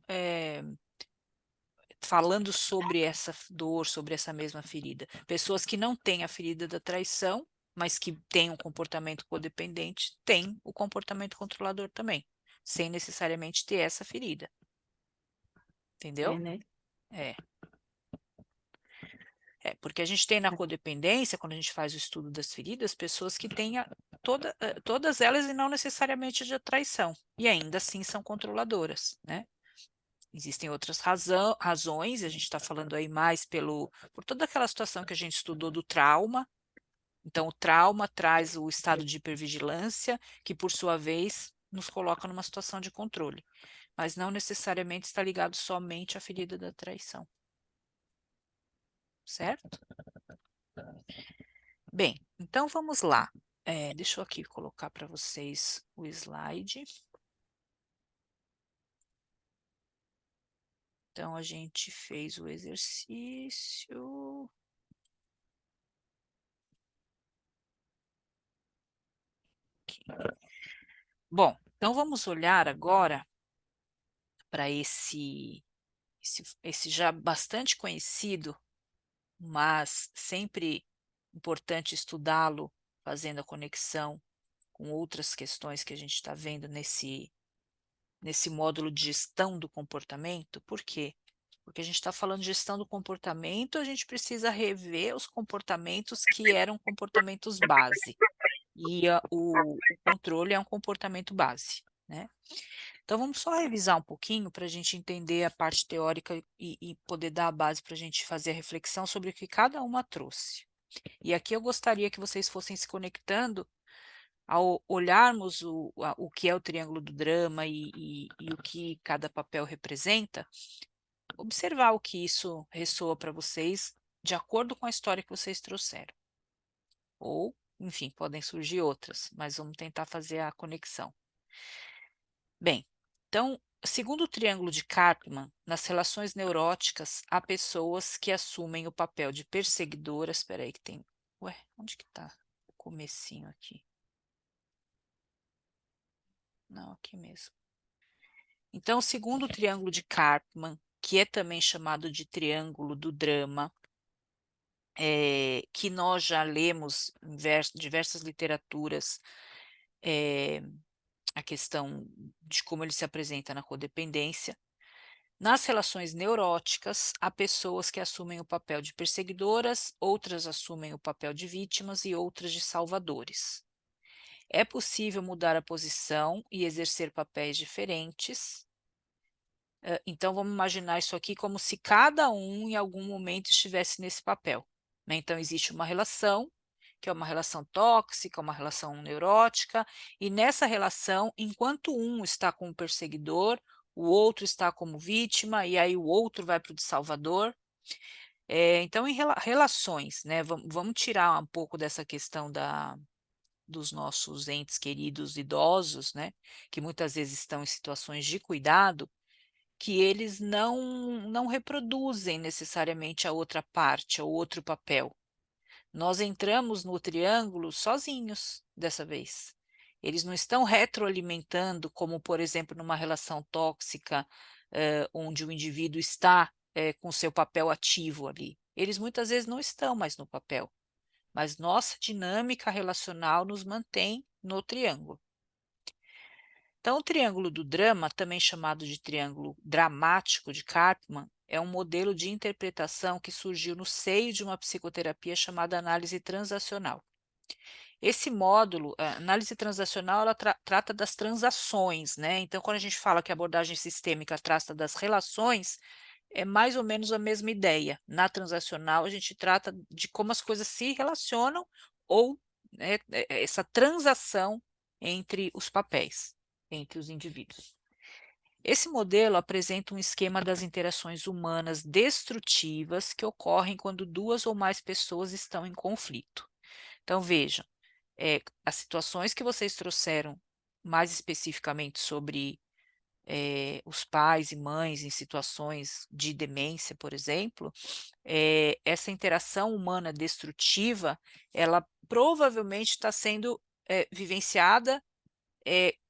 falando sobre essa dor, sobre essa mesma ferida. Pessoas que não têm a ferida da traição, mas que têm um comportamento codependente, têm o comportamento controlador também, sem necessariamente ter essa ferida. Entendeu? É, né? É. Porque a gente tem na codependência, quando a gente faz o estudo das feridas, pessoas que têm todas elas e não necessariamente de traição, e ainda assim são controladoras, né? Existem outras razões, a gente está falando aí mais por toda aquela situação que a gente estudou do trauma. Então, o trauma traz o estado de hipervigilância, que por sua vez nos coloca numa situação de controle, mas não necessariamente está ligado somente à ferida da traição. Certo? Bem, então vamos lá. Deixa eu aqui colocar para vocês o slide. Então, a gente fez o exercício. Aqui. Bom, então vamos olhar agora para esse já bastante conhecido, mas sempre importante estudá-lo, fazendo a conexão com outras questões que a gente está vendo nesse módulo de gestão do comportamento. Por quê? Porque a gente está falando de gestão do comportamento, a gente precisa rever os comportamentos que eram comportamentos base. E o controle é um comportamento base, né? Então, vamos só revisar um pouquinho para a gente entender a parte teórica e poder dar a base para a gente fazer a reflexão sobre o que cada uma trouxe. E aqui eu gostaria que vocês fossem se conectando ao olharmos o que é o triângulo do drama e o que cada papel representa, observar o que isso ressoa para vocês de acordo com a história que vocês trouxeram. Ou, enfim, podem surgir outras, mas vamos tentar fazer a conexão. Bem, então, segundo o triângulo de Karpman, nas relações neuróticas, há pessoas que assumem o papel de perseguidoras. Espera aí que tem... Ué, onde que tá o comecinho aqui? Não, aqui mesmo. Então, segundo o triângulo de Karpman, que é também chamado de triângulo do drama, que nós já lemos em diversas literaturas, a questão de como ele se apresenta na codependência. Nas relações neuróticas, há pessoas que assumem o papel de perseguidoras, outras assumem o papel de vítimas e outras de salvadores. É possível mudar a posição e exercer papéis diferentes. Então, vamos imaginar isso aqui como se cada um, em algum momento, estivesse nesse papel, né? Então, existe uma relação, que é uma relação tóxica, uma relação neurótica, e nessa relação, enquanto um está como perseguidor, o outro está como vítima, e aí o outro vai para o de salvador. Então, em relações, né? Vamos tirar um pouco dessa questão dos nossos entes queridos idosos, né? Que muitas vezes estão em situações de cuidado, que eles não reproduzem necessariamente a outra parte, o outro papel. Nós entramos no triângulo sozinhos dessa vez. Eles não estão retroalimentando, como, por exemplo, numa relação tóxica, onde o indivíduo está com seu papel ativo ali. Eles muitas vezes não estão mais no papel, mas nossa dinâmica relacional nos mantém no triângulo. Então, o triângulo do drama, também chamado de triângulo dramático de Karpman, é um modelo de interpretação que surgiu no seio de uma psicoterapia chamada análise transacional. Esse módulo, a análise transacional, ela trata das transações, né? Então, quando a gente fala que a abordagem sistêmica trata das relações, é mais ou menos a mesma ideia. Na transacional, a gente trata de como as coisas se relacionam ou, né, essa transação entre os papéis, entre os indivíduos. Esse modelo apresenta um esquema das interações humanas destrutivas que ocorrem quando duas ou mais pessoas estão em conflito. Então, vejam, as situações que vocês trouxeram mais especificamente sobre os pais e mães em situações de demência, por exemplo, essa interação humana destrutiva, ela provavelmente está sendo vivenciada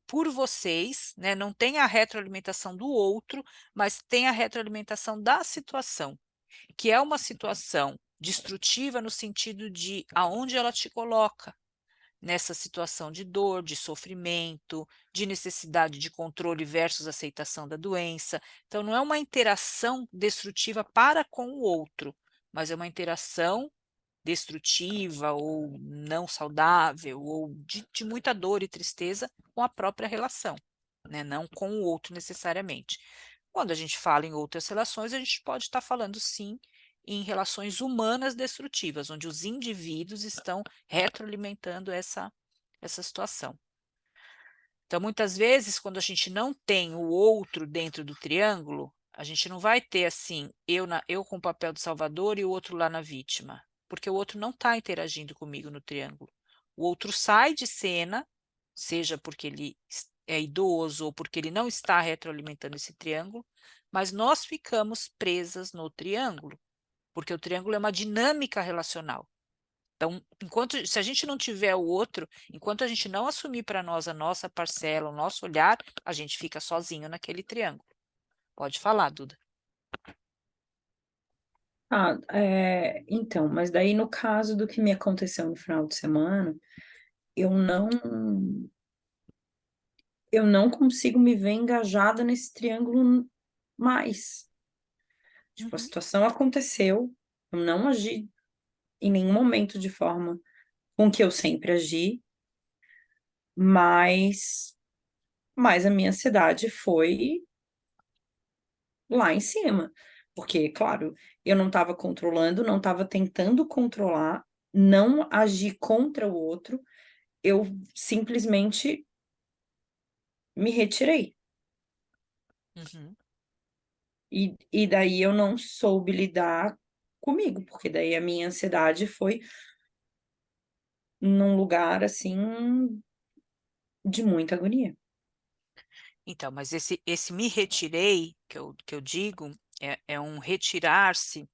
por vocês, né? Não tem a retroalimentação do outro, mas tem a retroalimentação da situação, que é uma situação destrutiva no sentido de aonde ela te coloca nessa situação de dor, de sofrimento, de necessidade de controle versus aceitação da doença. Então, não é uma interação destrutiva para com o outro, mas é uma interação destrutiva ou não saudável ou de muita dor e tristeza com a própria relação, né? Não com o outro necessariamente. Quando a gente fala em outras relações, a gente pode estar falando sim em relações humanas destrutivas, onde os indivíduos estão retroalimentando essa situação. Então, muitas vezes, quando a gente não tem o outro dentro do triângulo, a gente não vai ter assim, eu com o papel do salvador e o outro lá na vítima, porque o outro não está interagindo comigo no triângulo. O outro sai de cena, seja porque ele é idoso ou porque ele não está retroalimentando esse triângulo, mas nós ficamos presas no triângulo, porque o triângulo é uma dinâmica relacional. Então, se a gente não tiver o outro, enquanto a gente não assumir para nós a nossa parcela, o nosso olhar, a gente fica sozinho naquele triângulo. Pode falar, Duda. Então, mas daí no caso do que me aconteceu no final de semana, eu não consigo me ver engajada nesse triângulo mais. Tipo, a Uhum. situação aconteceu, eu não agi em nenhum momento de forma com que eu sempre agi, mas a minha ansiedade foi lá em cima. Porque, claro, eu não estava controlando, não estava tentando controlar, não agi contra o outro, eu simplesmente me retirei. Uhum. E daí eu não soube lidar comigo, porque daí a minha ansiedade foi num lugar assim de muita agonia. Então, mas esse me retirei, que eu digo, é um retirar-se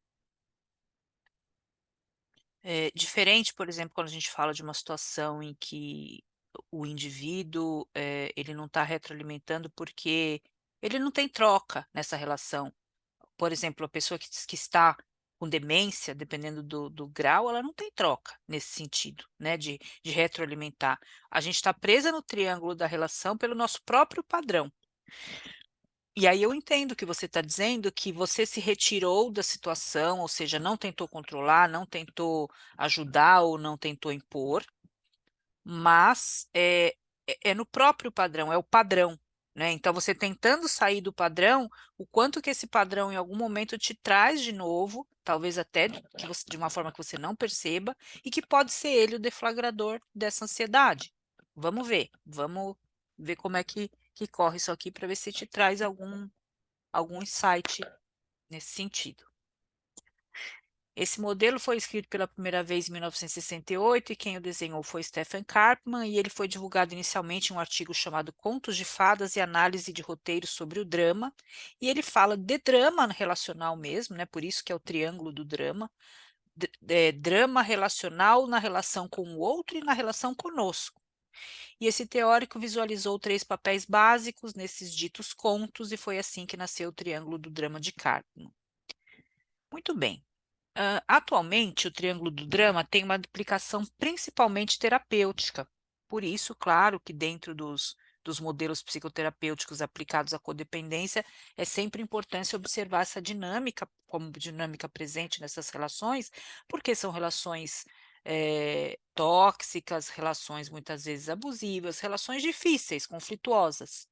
diferente, por exemplo, quando a gente fala de uma situação em que o indivíduo ele não está retroalimentando porque ele não tem troca nessa relação. Por exemplo, a pessoa que está com demência, dependendo do grau, ela não tem troca nesse sentido, né, de retroalimentar. A gente está presa no triângulo da relação pelo nosso próprio padrão. E aí eu entendo que você está dizendo que você se retirou da situação, ou seja, não tentou controlar, não tentou ajudar ou não tentou impor, mas é no próprio padrão, é o padrão, né? Então, você tentando sair do padrão, o quanto que esse padrão em algum momento te traz de novo, talvez até de uma forma que você não perceba, e que pode ser ele o deflagrador dessa ansiedade. Vamos ver como é que corre isso aqui para ver se te traz algum insight nesse sentido. Esse modelo foi escrito pela primeira vez em 1968 e quem o desenhou foi Stephen Karpman e ele foi divulgado inicialmente em um artigo chamado Contos de Fadas e Análise de Roteiros sobre o Drama, e ele fala de drama relacional mesmo, né? Por isso que é o triângulo do drama, drama relacional na relação com o outro e na relação conosco. E esse teórico visualizou 3 papéis básicos nesses ditos contos e foi assim que nasceu o triângulo do drama de Karpman. Muito bem. Atualmente, o triângulo do drama tem uma aplicação principalmente terapêutica. Por isso, claro que dentro dos modelos psicoterapêuticos aplicados à codependência, é sempre importante observar essa dinâmica, como dinâmica presente nessas relações, porque são relações tóxicas, relações muitas vezes abusivas, relações difíceis, conflituosas.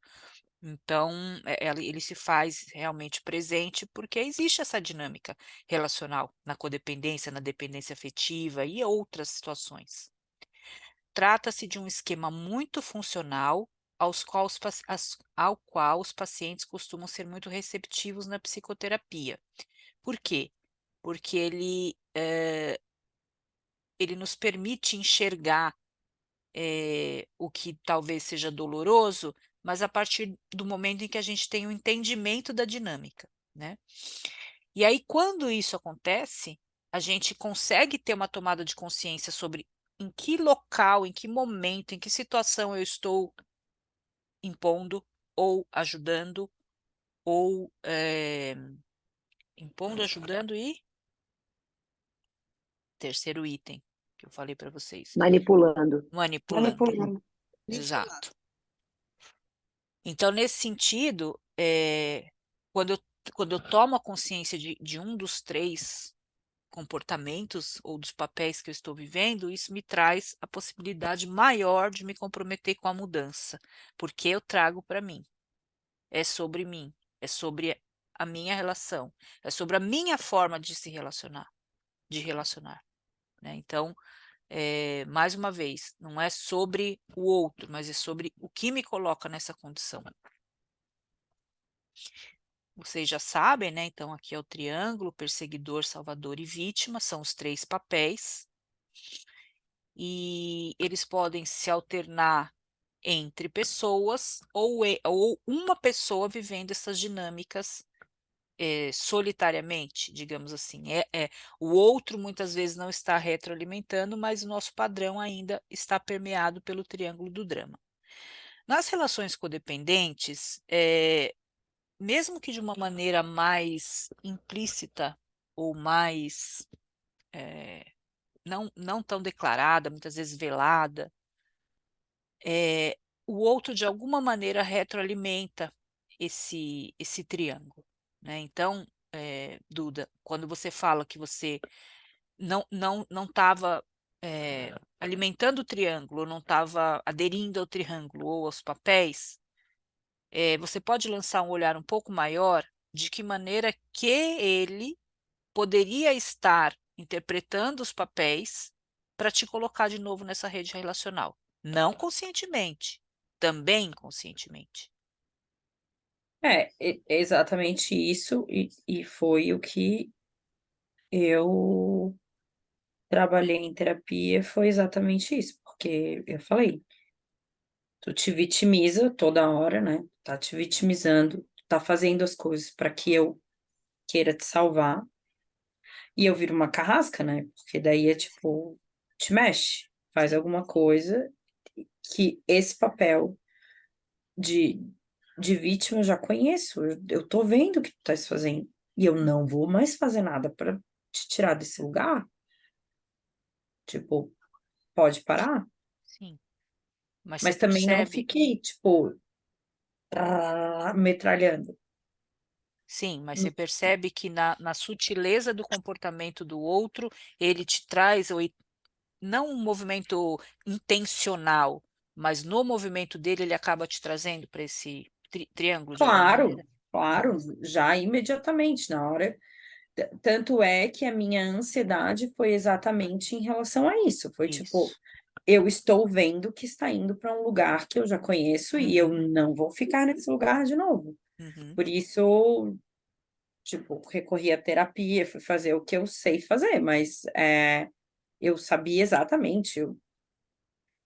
Então, ele se faz realmente presente porque existe essa dinâmica relacional na codependência, na dependência afetiva e outras situações. Trata-se de um esquema muito funcional, ao qual os pacientes costumam ser muito receptivos na psicoterapia. Por quê? Porque ele nos permite enxergar o que talvez seja doloroso, mas a partir do momento em que a gente tem um entendimento da dinâmica, né? E aí, quando isso acontece, a gente consegue ter uma tomada de consciência sobre em que local, em que momento, em que situação eu estou impondo ou ajudando, ou impondo, ajudando e terceiro item que eu falei para vocês, Manipulando. manipulando. Manipulando. Exato. Então, nesse sentido, quando eu tomo a consciência de um dos três comportamentos ou dos papéis que eu estou vivendo, isso me traz a possibilidade maior de me comprometer com a mudança, porque eu trago para mim. É sobre mim, é sobre a minha relação, é sobre a minha forma de se relacionar, né? Então, mais uma vez, não é sobre o outro, mas é sobre o que me coloca nessa condição. Vocês já sabem, né? Então, aqui é o triângulo, perseguidor, salvador e vítima, são os três papéis. E eles podem se alternar entre pessoas ou uma pessoa vivendo essas dinâmicas solitariamente, digamos assim. O outro muitas vezes não está retroalimentando, mas o nosso padrão ainda está permeado pelo triângulo do drama. Nas relações codependentes, mesmo que de uma maneira mais implícita ou mais não tão declarada, muitas vezes velada, o outro de alguma maneira retroalimenta esse triângulo, né? Então, Duda, quando você fala que você não estava alimentando o triângulo, não estava aderindo ao triângulo ou aos papéis, você pode lançar um olhar um pouco maior de que maneira que ele poderia estar interpretando os papéis para te colocar de novo nessa rede relacional. Não conscientemente, também inconscientemente. É exatamente isso, e foi o que eu trabalhei em terapia, foi exatamente isso, porque eu falei, tu te vitimiza toda hora, né? Tá te vitimizando, tá fazendo as coisas para que eu queira te salvar, e eu viro uma carrasca, né? Porque daí é tipo, te mexe, faz alguma coisa que esse papel de, de vítima eu já conheço, eu tô vendo o que tu estás fazendo, e eu não vou mais fazer nada para te tirar desse lugar. Tipo, pode parar, Sim. Mas você mas também não percebe, fiquei, tipo, metralhando. sim, mas você percebe que na sutileza do comportamento do outro, ele te traz, não um movimento intencional, mas no movimento dele ele acaba te trazendo para esse triângulo de alguma Claro, maneira? claro, já imediatamente, na hora. Tanto é que a minha ansiedade foi exatamente em relação a isso. Foi tipo, Isso. eu estou vendo que está indo para um lugar que eu já conheço e eu Uhum, não vou ficar nesse lugar de novo. uhum. Por isso, tipo, recorri à terapia, fui fazer o que eu sei fazer, mas eu sabia exatamente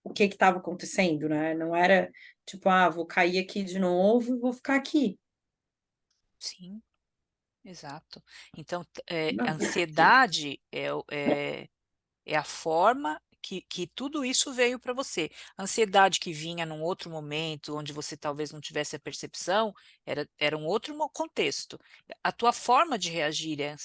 o que estava acontecendo, né? Não era tipo, vou cair aqui de novo e vou ficar aqui. Sim, exato. Então, a Não. ansiedade é a forma que tudo isso veio para você. A ansiedade que vinha num outro momento, onde você talvez não tivesse a percepção, era um outro contexto. A tua forma de reagir é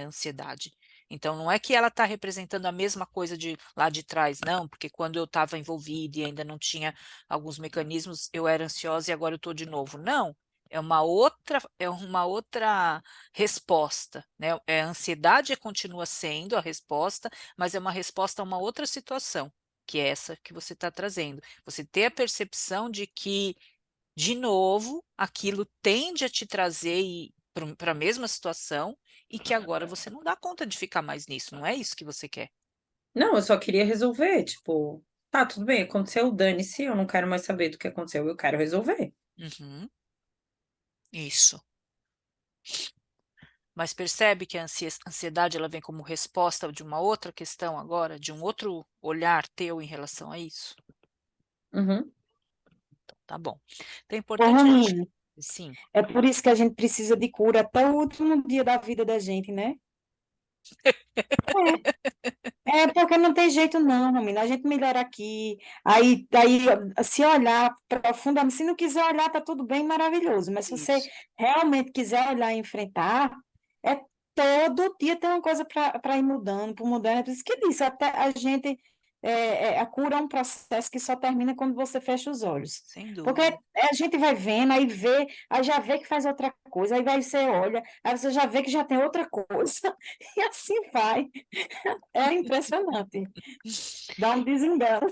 ansiedade. Então, não é que ela está representando a mesma coisa de lá de trás, não, porque quando eu estava envolvida e ainda não tinha alguns mecanismos, eu era ansiosa e agora eu estou de novo. Não. É uma outra resposta, né? A ansiedade continua sendo a resposta, mas é uma resposta a uma outra situação, que é essa que você está trazendo. Você ter a percepção de que, de novo, aquilo tende a te trazer para a mesma situação e que agora você não dá conta de ficar mais nisso. Não é isso que você quer. Não, eu só queria resolver, tipo, Tá, tudo bem, aconteceu, dane-se, eu não quero mais saber do que aconteceu, eu quero resolver. Uhum. Isso. Mas percebe que a ansiedade ela vem como resposta de uma outra questão agora, de um outro olhar teu em relação a isso? Uhum. Tá bom. Então é Ô, importante a gente. Romina, Sim, é por isso que a gente precisa de cura até o último dia da vida da gente, né? É porque não tem jeito não, Romina. A gente melhora aqui, aí se olhar profundamente, se não quiser olhar, tá tudo bem, maravilhoso. Mas se você isso. realmente quiser olhar e enfrentar, é todo dia tem uma coisa para ir mudando, por mudando. É por isso que disse, até a gente, a cura é um processo que só termina quando você fecha os olhos. Sem Porque dúvida. a gente vai vendo, aí vê, aí já vê que faz outra coisa, aí vai você olha, aí você já vê que já tem outra coisa, e assim vai. É impressionante. Dá um desengano.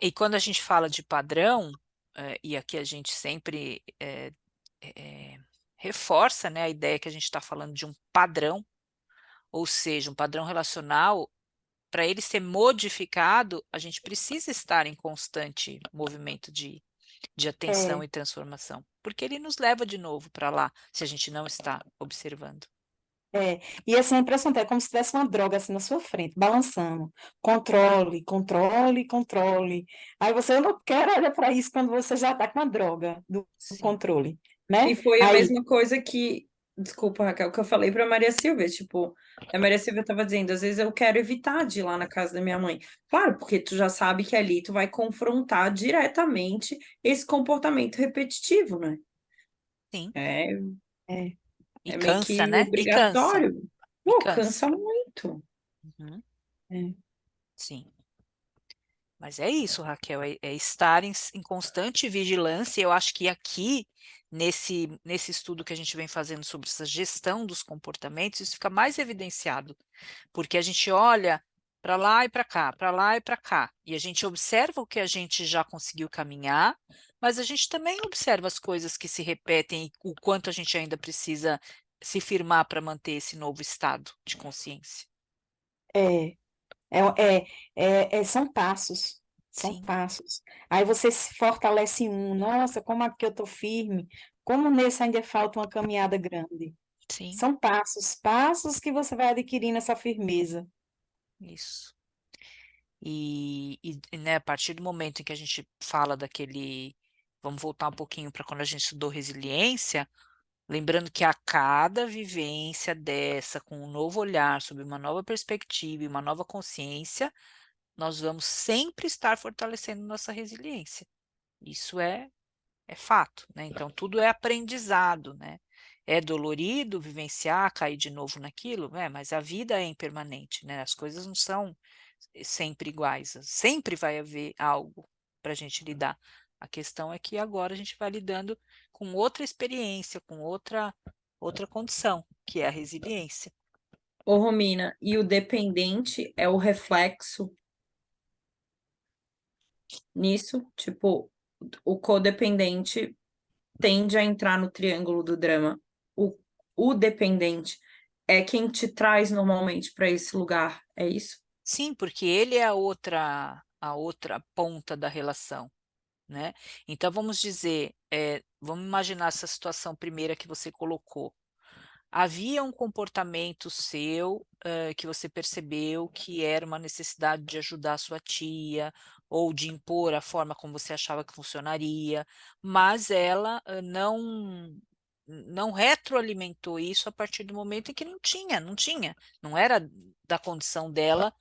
E quando a gente fala de padrão, e aqui a gente sempre reforça, né, a ideia que a gente está falando de um padrão, ou seja, um padrão relacional, para ele ser modificado, a gente precisa estar em constante movimento de atenção É, e transformação, porque ele nos leva de novo para lá, se a gente não está observando. é. E assim, é impressionante, é como se tivesse uma droga assim na sua frente, balançando. Controle, controle, controle. Aí você não quer olhar para isso quando você já está com a droga do Sim, controle, E né? foi a Aí, mesma coisa que, desculpa, Raquel, que eu falei para Maria Silvia, tipo, a Maria Silvia estava dizendo, às vezes eu quero evitar de ir lá na casa da minha mãe. Claro, porque tu já sabe que ali tu vai confrontar diretamente esse comportamento repetitivo, né? sim. É, é, E é meio cansa, que né? E cansa. obrigatório. E Pô, cansa. cansa muito. Uhum, é. sim. Mas é isso, Raquel, é estar em constante vigilância. Eu acho que aqui, nesse estudo que a gente vem fazendo sobre essa gestão dos comportamentos, isso fica mais evidenciado, porque a gente olha para lá e para cá, para lá e para cá, e a gente observa o que a gente já conseguiu caminhar, mas a gente também observa as coisas que se repetem e o quanto a gente ainda precisa se firmar para manter esse novo estado de consciência. É, são passos, são Sim, passos. Aí você se fortalece em um, nossa, como aqui eu estou firme, como nesse ainda falta uma caminhada grande. sim, São passos, passos que você vai adquirindo essa firmeza. isso. Né, a partir do momento em que a gente fala daquele, vamos voltar um pouquinho para quando a gente estudou resiliência, lembrando que a cada vivência dessa, com um novo olhar, sobre uma nova perspectiva e uma nova consciência, nós vamos sempre estar fortalecendo nossa resiliência. Isso é fato, né? Então, tudo é aprendizado, né? É dolorido vivenciar, cair de novo naquilo, mas a vida é impermanente, né? As coisas não são sempre iguais, sempre vai haver algo para a gente lidar. A questão é que agora a gente vai lidando com outra experiência, com outra condição, que é a resiliência. Ô, Romina, e o dependente é o reflexo nisso? Tipo, o codependente tende a entrar no triângulo do drama. O dependente é quem te traz normalmente para esse lugar, é isso? Sim, porque ele é a outra ponta da relação, né? Então vamos dizer, vamos imaginar essa situação primeira que você colocou. Havia um comportamento seu, que você percebeu que era uma necessidade de ajudar a sua tia ou de impor a forma como você achava que funcionaria, mas ela não retroalimentou isso a partir do momento em que não era da condição dela,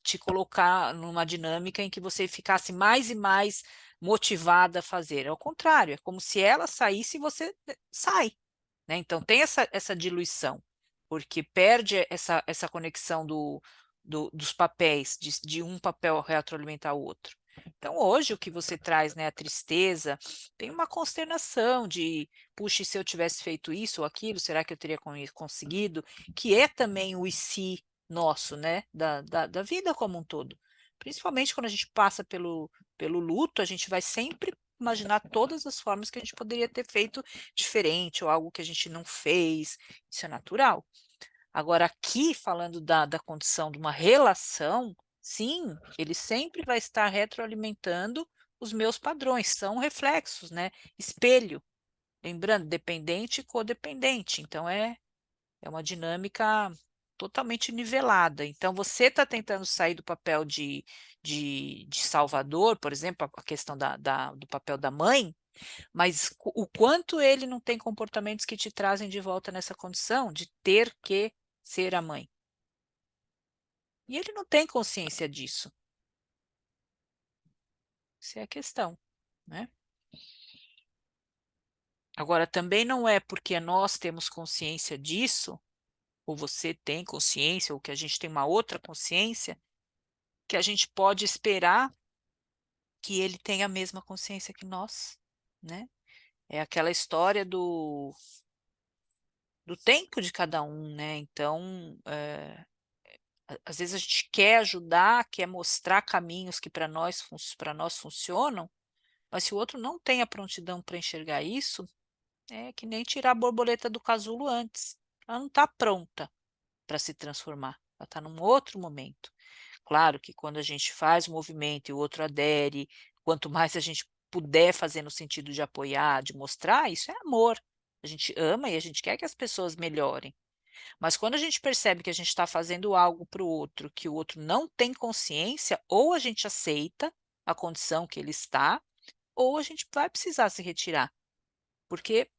te colocar numa dinâmica em que você ficasse mais e mais motivada a fazer. Ao contrário, é como se ela saísse e você sai, né? Então tem essa diluição, porque perde essa conexão dos papéis, de um papel retroalimentar o outro. Então hoje o que você traz, né, a tristeza, tem uma consternação de, puxa, e se eu tivesse feito isso ou aquilo, será que eu teria conseguido? Que é também o e se nosso, né, da vida como um todo. Principalmente quando a gente passa pelo luto, a gente vai sempre imaginar todas as formas que a gente poderia ter feito diferente ou algo que a gente não fez. Isso é natural. Agora, aqui, falando da condição de uma relação, sim, ele sempre vai estar retroalimentando os meus padrões, são reflexos, né? Espelho, lembrando, dependente e codependente, então é uma dinâmica totalmente nivelada. Então, você está tentando sair do papel de salvador, por exemplo, a questão do papel da mãe, mas o quanto ele não tem comportamentos que te trazem de volta nessa condição de ter que ser a mãe. E ele não tem consciência disso. Essa é a questão, né? Agora, também não é porque nós temos consciência disso, ou você tem consciência, ou que a gente tem uma outra consciência, que a gente pode esperar que ele tenha a mesma consciência que nós, né? É aquela história do tempo de cada um, né? Então, às vezes a gente quer ajudar, quer mostrar caminhos que para nós funcionam, mas se o outro não tem a prontidão para enxergar isso, é que nem tirar a borboleta do casulo antes. Ela não está pronta para se transformar, ela está num outro momento. Claro que quando a gente faz o movimento e o outro adere, quanto mais a gente puder fazer no sentido de apoiar, de mostrar, isso é amor. A gente ama e a gente quer que as pessoas melhorem. Mas quando a gente percebe que a gente está fazendo algo para o outro, que o outro não tem consciência, ou a gente aceita a condição que ele está, ou a gente vai precisar se retirar. Porque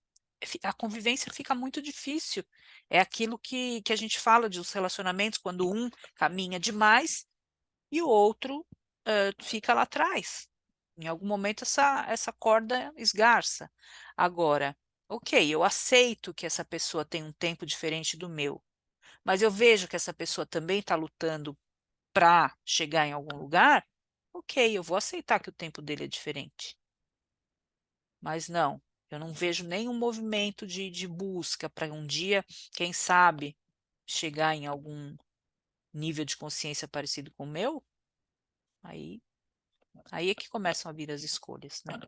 a convivência fica muito difícil. É aquilo que a gente fala de os relacionamentos, quando um caminha demais e o outro fica lá atrás. Em algum momento essa corda esgarça. Agora, ok, eu aceito que essa pessoa tem um tempo diferente do meu, mas eu vejo que essa pessoa também está lutando para chegar em algum lugar, ok, eu vou aceitar que o tempo dele é diferente. Mas não, eu não vejo nenhum movimento de busca para um dia, quem sabe, chegar em algum nível de consciência parecido com o meu, aí é que começam a vir as escolhas, né?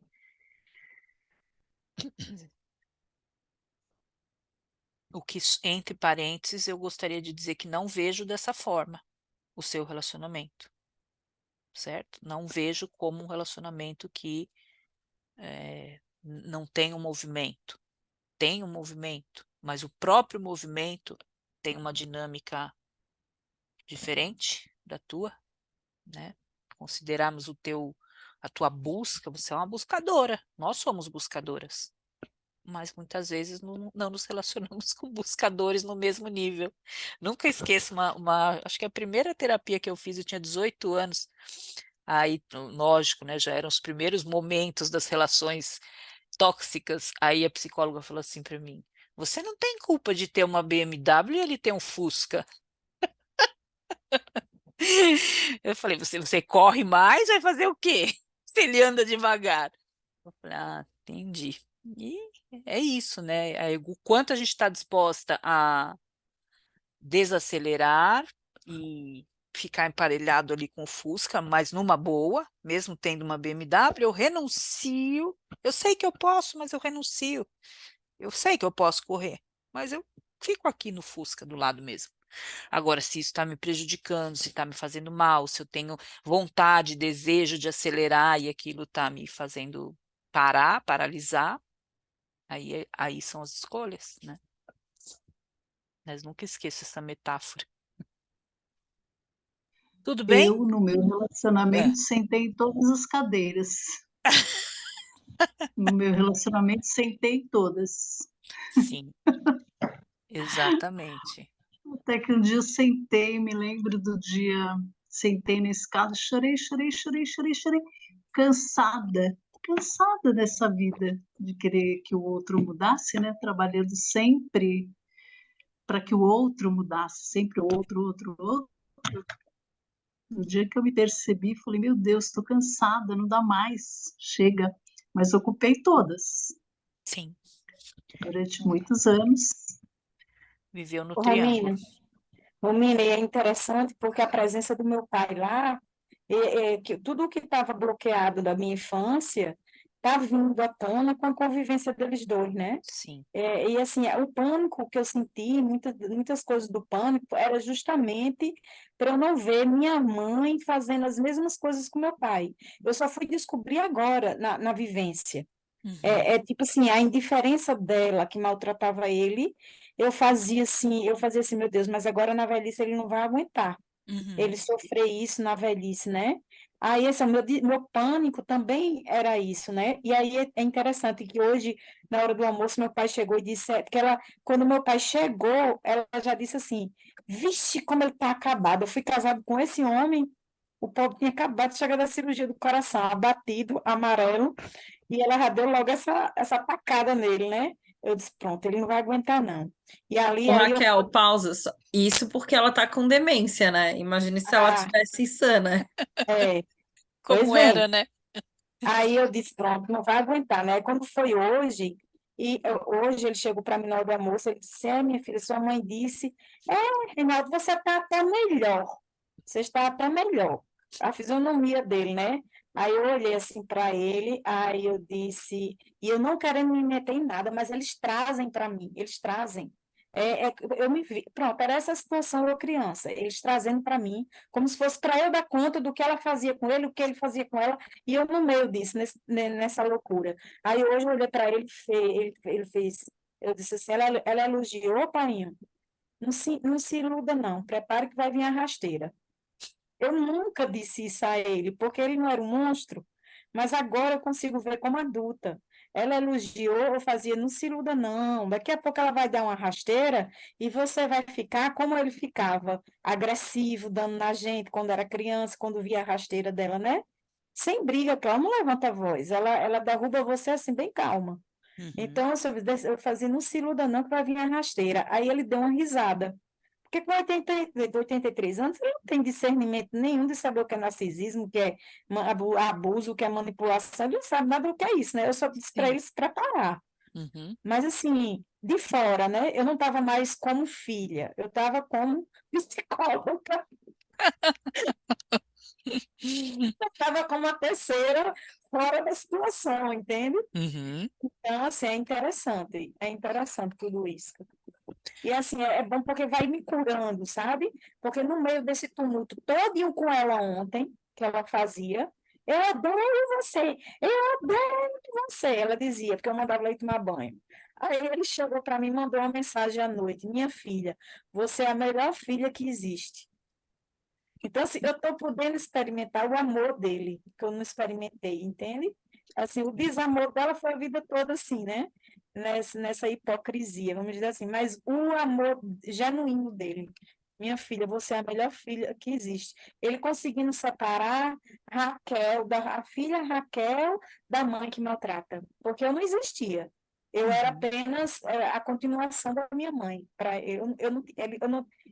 O que, entre parênteses, eu gostaria de dizer que não vejo dessa forma o seu relacionamento, certo? Não vejo como um relacionamento que não tem um movimento. Tem um movimento, mas o próprio movimento tem uma dinâmica diferente da tua, né? Considerarmos a tua busca, você é uma buscadora, nós somos buscadoras, mas muitas vezes não nos relacionamos com buscadores no mesmo nível. Nunca esqueço acho que a primeira terapia que eu fiz, eu tinha 18 anos, aí, lógico, né, já eram os primeiros momentos das relações tóxicas, aí a psicóloga falou assim para mim, você não tem culpa de ter uma BMW e ele ter um Fusca. Eu falei, você corre mais, vai fazer o quê? Se ele anda devagar. Eu falei, entendi. E é isso, né? O quanto a gente está disposta a desacelerar e ficar emparelhado ali com o Fusca, mas numa boa, mesmo tendo uma BMW, eu renuncio. Eu sei que eu posso, mas eu renuncio. Eu sei que eu posso correr, mas eu fico aqui no Fusca do lado mesmo. Agora, se isso está me prejudicando, se está me fazendo mal, se eu tenho vontade, desejo de acelerar e aquilo está me fazendo paralisar, aí são as escolhas, né? Mas nunca esqueço essa metáfora. Tudo bem? Eu, no meu É, relacionamento, sentei em todas as cadeiras. No meu relacionamento, sentei em todas. sim, exatamente. Até que um dia eu sentei, me lembro do dia, sentei nesse carro, chorei, chorei, chorei, chorei, chorei, cansada dessa vida, de querer que o outro mudasse, né? Trabalhando sempre para que o outro mudasse, sempre o outro, outro, outro. No dia que eu me percebi, falei, meu Deus, estou cansada, não dá mais, chega. Mas ocupei todas, Sim, durante muitos anos. viveu no Ô, triângulo. Romina, e é interessante porque a presença do meu pai lá, que tudo que estava bloqueado da minha infância tá vindo à tona com a convivência deles dois, né? Sim. E assim, o pânico que eu senti, muitas coisas do pânico, era justamente para eu não ver minha mãe fazendo as mesmas coisas com meu pai. Eu só fui descobrir agora, na vivência. Uhum. Tipo assim, a indiferença dela que maltratava ele, eu fazia assim, meu Deus, mas agora na velhice ele não vai aguentar Uhum. ele sofrer isso na velhice, né? Aí, esse, meu pânico também era isso, né? E aí é interessante que hoje, na hora do almoço, meu pai chegou e disse, porque quando meu pai chegou, ela já disse assim, vixe, como ele tá acabado, eu fui casado com esse homem, o pobre tinha acabado de chegar da cirurgia do coração, abatido, amarelo, e ela já deu logo essa tacada nele, né? Eu disse, pronto, ele não vai aguentar, não. E ali, Ô, aí eu, Raquel, pausa. Isso porque ela tá com demência, né? Imagine se ela ah, tivesse sana. é, pois Como bem, era, né? aí eu disse, pronto, não vai aguentar, né? Quando foi hoje, hoje ele chegou para mim na hora do almoço, ele disse, minha filha, sua mãe disse, Reinaldo, você está até melhor, você está até melhor. A fisionomia dele, né? Aí eu olhei assim para ele, aí eu disse, e eu não querendo me meter em nada, mas eles trazem para mim, eles trazem. Eu me vi, pronto, era essa situação eu criança, eles trazendo para mim, como se fosse para eu dar conta do que ela fazia com ele, o que ele fazia com ela, e eu no meio disso, nessa loucura. Aí hoje eu olhei para ele, ele fez, eu disse assim, ela elogiou, pai, não se iluda não, prepare que vai vir a rasteira. Eu nunca disse isso a ele, porque ele não era um monstro, mas agora eu consigo ver como adulta. Ela elogiou, eu fazia, não se iluda não, daqui a pouco ela vai dar uma rasteira e você vai ficar como ele ficava, agressivo, dando na gente quando era criança, quando via a rasteira dela, né? Sem briga, que ela não levanta a voz, ela derruba você assim, bem calma. Uhum. Então, eu fazia, não se iluda não, que vai vir a rasteira. Aí ele deu uma risada. Porque com 83 anos, ele não tem discernimento nenhum de saber o que é narcisismo, o que é abuso, o que é manipulação, ele não sabe nada do que é isso, né? Eu só disse para Sim. ele se preparar. Uhum. Mas, assim, de fora, né? Eu não estava mais como filha, eu estava como psicóloga, eu estava como a terceira fora da situação, entende? Uhum. Então, assim, é interessante tudo isso. E assim, é bom porque vai me curando, sabe? Porque no meio desse tumulto todinho com ela ontem, que ela fazia, eu adoro você, eu adoro você, ela dizia, porque eu mandava ela ir tomar banho. Aí ele chegou para mim e mandou uma mensagem à noite, minha filha, você é a melhor filha que existe. Então, assim, eu estou podendo experimentar o amor dele, que eu não experimentei, entende? Assim, o desamor dela foi a vida toda assim, né? Nessa hipocrisia, vamos dizer assim, mas o amor genuíno dele. Minha filha, você é a melhor filha que existe. Ele conseguindo separar a filha Raquel da mãe que maltrata, porque eu não existia. Eu era Uhum. apenas a continuação da minha mãe.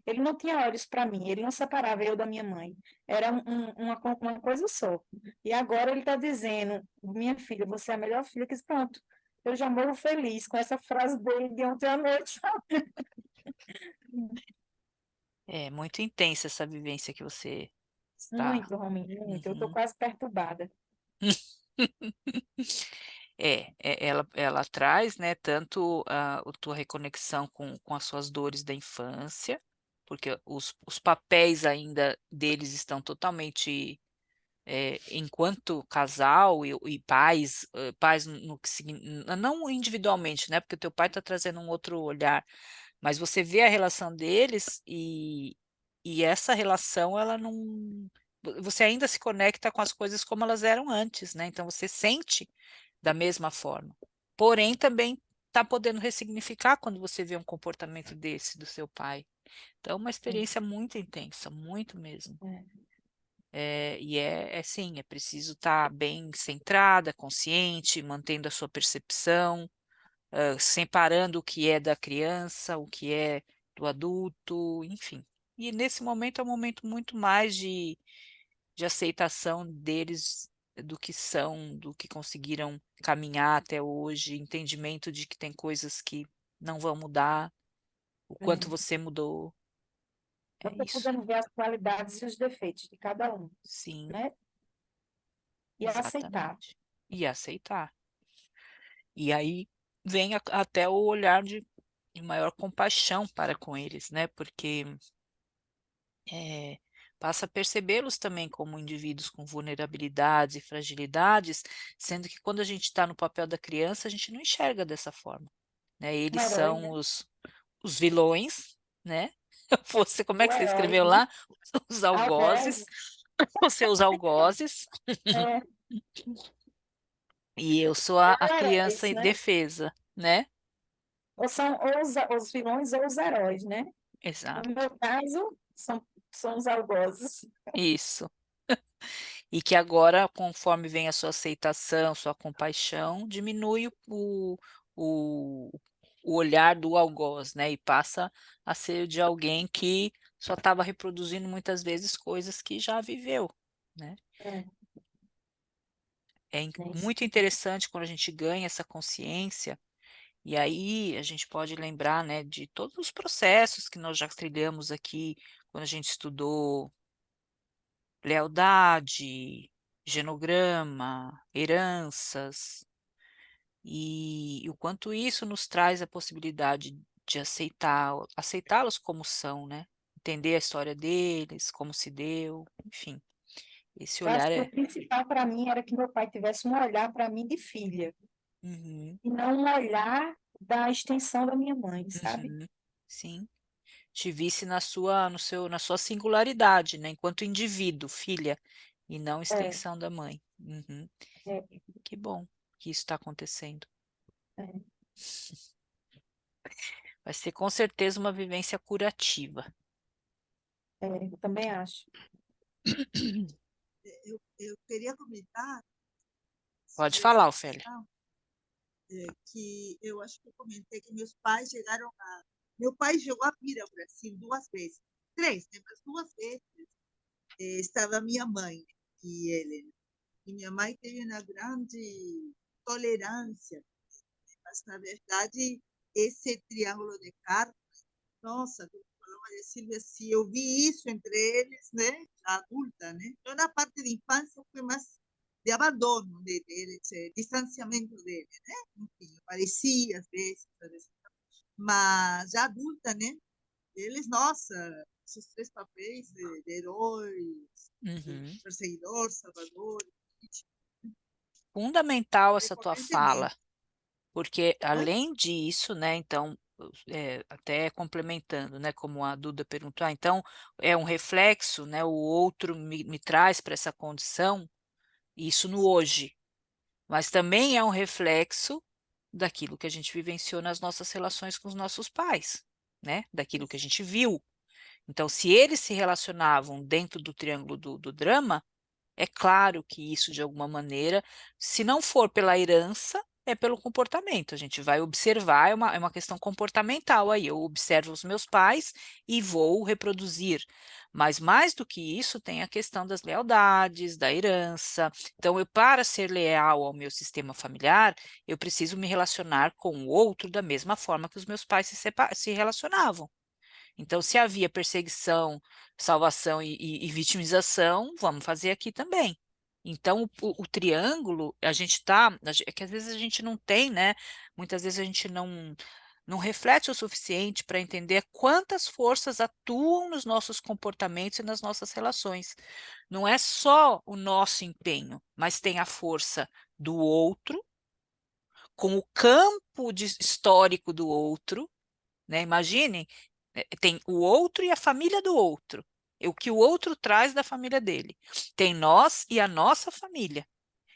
Ele não tinha olhos para mim, ele não separava eu da minha mãe. Era uma coisa só. E agora ele está dizendo, minha filha, você é a melhor filha que pronto. Eu já morro feliz com essa frase dele de ontem à noite. É muito intensa essa vivência que você está. Muito, Rominho, muito. Eu estou Uhum. quase perturbada. Ela traz, né, tanto a tua reconexão com as suas dores da infância, porque os papéis ainda deles estão totalmente, enquanto casal e pais, pais no que não individualmente, né, porque o teu pai está trazendo um outro olhar, mas você vê a relação deles e essa relação, ela não. Você ainda se conecta com as coisas como elas eram antes, né? Então você sente da mesma forma. Porém, também está podendo ressignificar quando você vê um comportamento desse do seu pai. Então, é uma Sim, experiência muito intensa, muito mesmo. é, E sim, é preciso estar bem centrada, consciente, mantendo a sua percepção, separando o que é da criança, o que é do adulto, enfim. E nesse momento é um momento muito mais de aceitação deles do que são, do que conseguiram caminhar até hoje, entendimento de que tem coisas que não vão mudar, o quanto é. você mudou. Eu É estou isso. podendo ver as qualidades e os defeitos de cada um, Sim, né? E aceitar. exatamente. E aceitar. E aí vem até o olhar de maior compaixão para com eles, né? Porque passa a percebê-los também como indivíduos com vulnerabilidades e fragilidades, sendo que quando a gente está no papel da criança, a gente não enxerga dessa forma, né? Um Eles herói, são né? os vilões, né? Você, como é O que você herói, escreveu né? lá? Os algozes, Algozes. os seus algozes, É, e eu sou a criança heróis, né? indefesa, né? Ou são os vilões ou os heróis, né? No Exato, meu caso, são os algozes. isso. E que agora, conforme vem a sua aceitação, sua compaixão, diminui o, o olhar do algoz, né? E passa a ser de alguém que só estava reproduzindo muitas vezes coisas que já viveu, né? É, é isso. Muito interessante quando a gente ganha essa consciência, e aí a gente pode lembrar, né, de todos os processos que nós já trilhamos aqui, quando a gente estudou lealdade, genograma, heranças, e o quanto isso nos traz a possibilidade de aceitá-los como são, né? Entender a história deles, como se deu, enfim, esse Eu acho olhar que o é. principal para mim era que meu pai tivesse um olhar para mim de filha, Uhum, e não um olhar da extensão da minha mãe, sabe? uhum, sim. Te visse na sua singularidade, né? Enquanto indivíduo, filha, e não É, extensão da mãe. Uhum. é, Que bom que isso está acontecendo. é, Vai ser com certeza uma vivência curativa. eu também acho. Eu queria comentar Pode sobre essa falar, Ofélia. questão, que eu acho que eu comentei que meus pais chegaram a. Meu pai chegou a vir ao Brasil 2 vezes, três, né? Mas 2 vezes estava minha mãe e ele. E minha mãe teve uma grande tolerância, mas na verdade esse triângulo de carne, nossa, como falou Maria Silvia, se eu vi isso entre eles, né, já adulta, né? Eu na parte de infância foi mais de abandono dele, de distanciamento dele, né? Enfim, aparecia às vezes, mas já adulta, né? Eles, nossa, esses três papéis de herói, de Uhum. perseguidor, salvador, Fundamental essa tua fala, recorrentemente. porque Oi? além disso, né, então, até complementando, né, como a Duda perguntou, então é um reflexo, né, o outro me traz para essa condição, isso no hoje, mas também é um reflexo daquilo que a gente vivenciou nas nossas relações com os nossos pais, né, daquilo que a Isso. gente viu. Então, se eles se relacionavam dentro do triângulo do drama, é claro que isso, de alguma maneira, se não for pela herança, é pelo comportamento. A gente vai observar, é uma questão comportamental aí. Eu observo os meus pais e vou reproduzir. Mas mais do que isso, tem a questão das lealdades, da herança. Então, para ser leal ao meu sistema familiar, eu preciso me relacionar com o outro da mesma forma que os meus pais se relacionavam. Então, se havia perseguição, salvação e vitimização, vamos fazer aqui também. Então, o triângulo, a gente está, é que às vezes a gente não tem, né? Muitas vezes a gente não reflete o suficiente para entender quantas forças atuam nos nossos comportamentos e nas nossas relações. Não é só o nosso empenho, mas tem a força do outro, com o campo histórico do outro, né? Imaginem, tem o outro e a família do outro. O que o outro traz da família dele. Tem nós e a nossa família.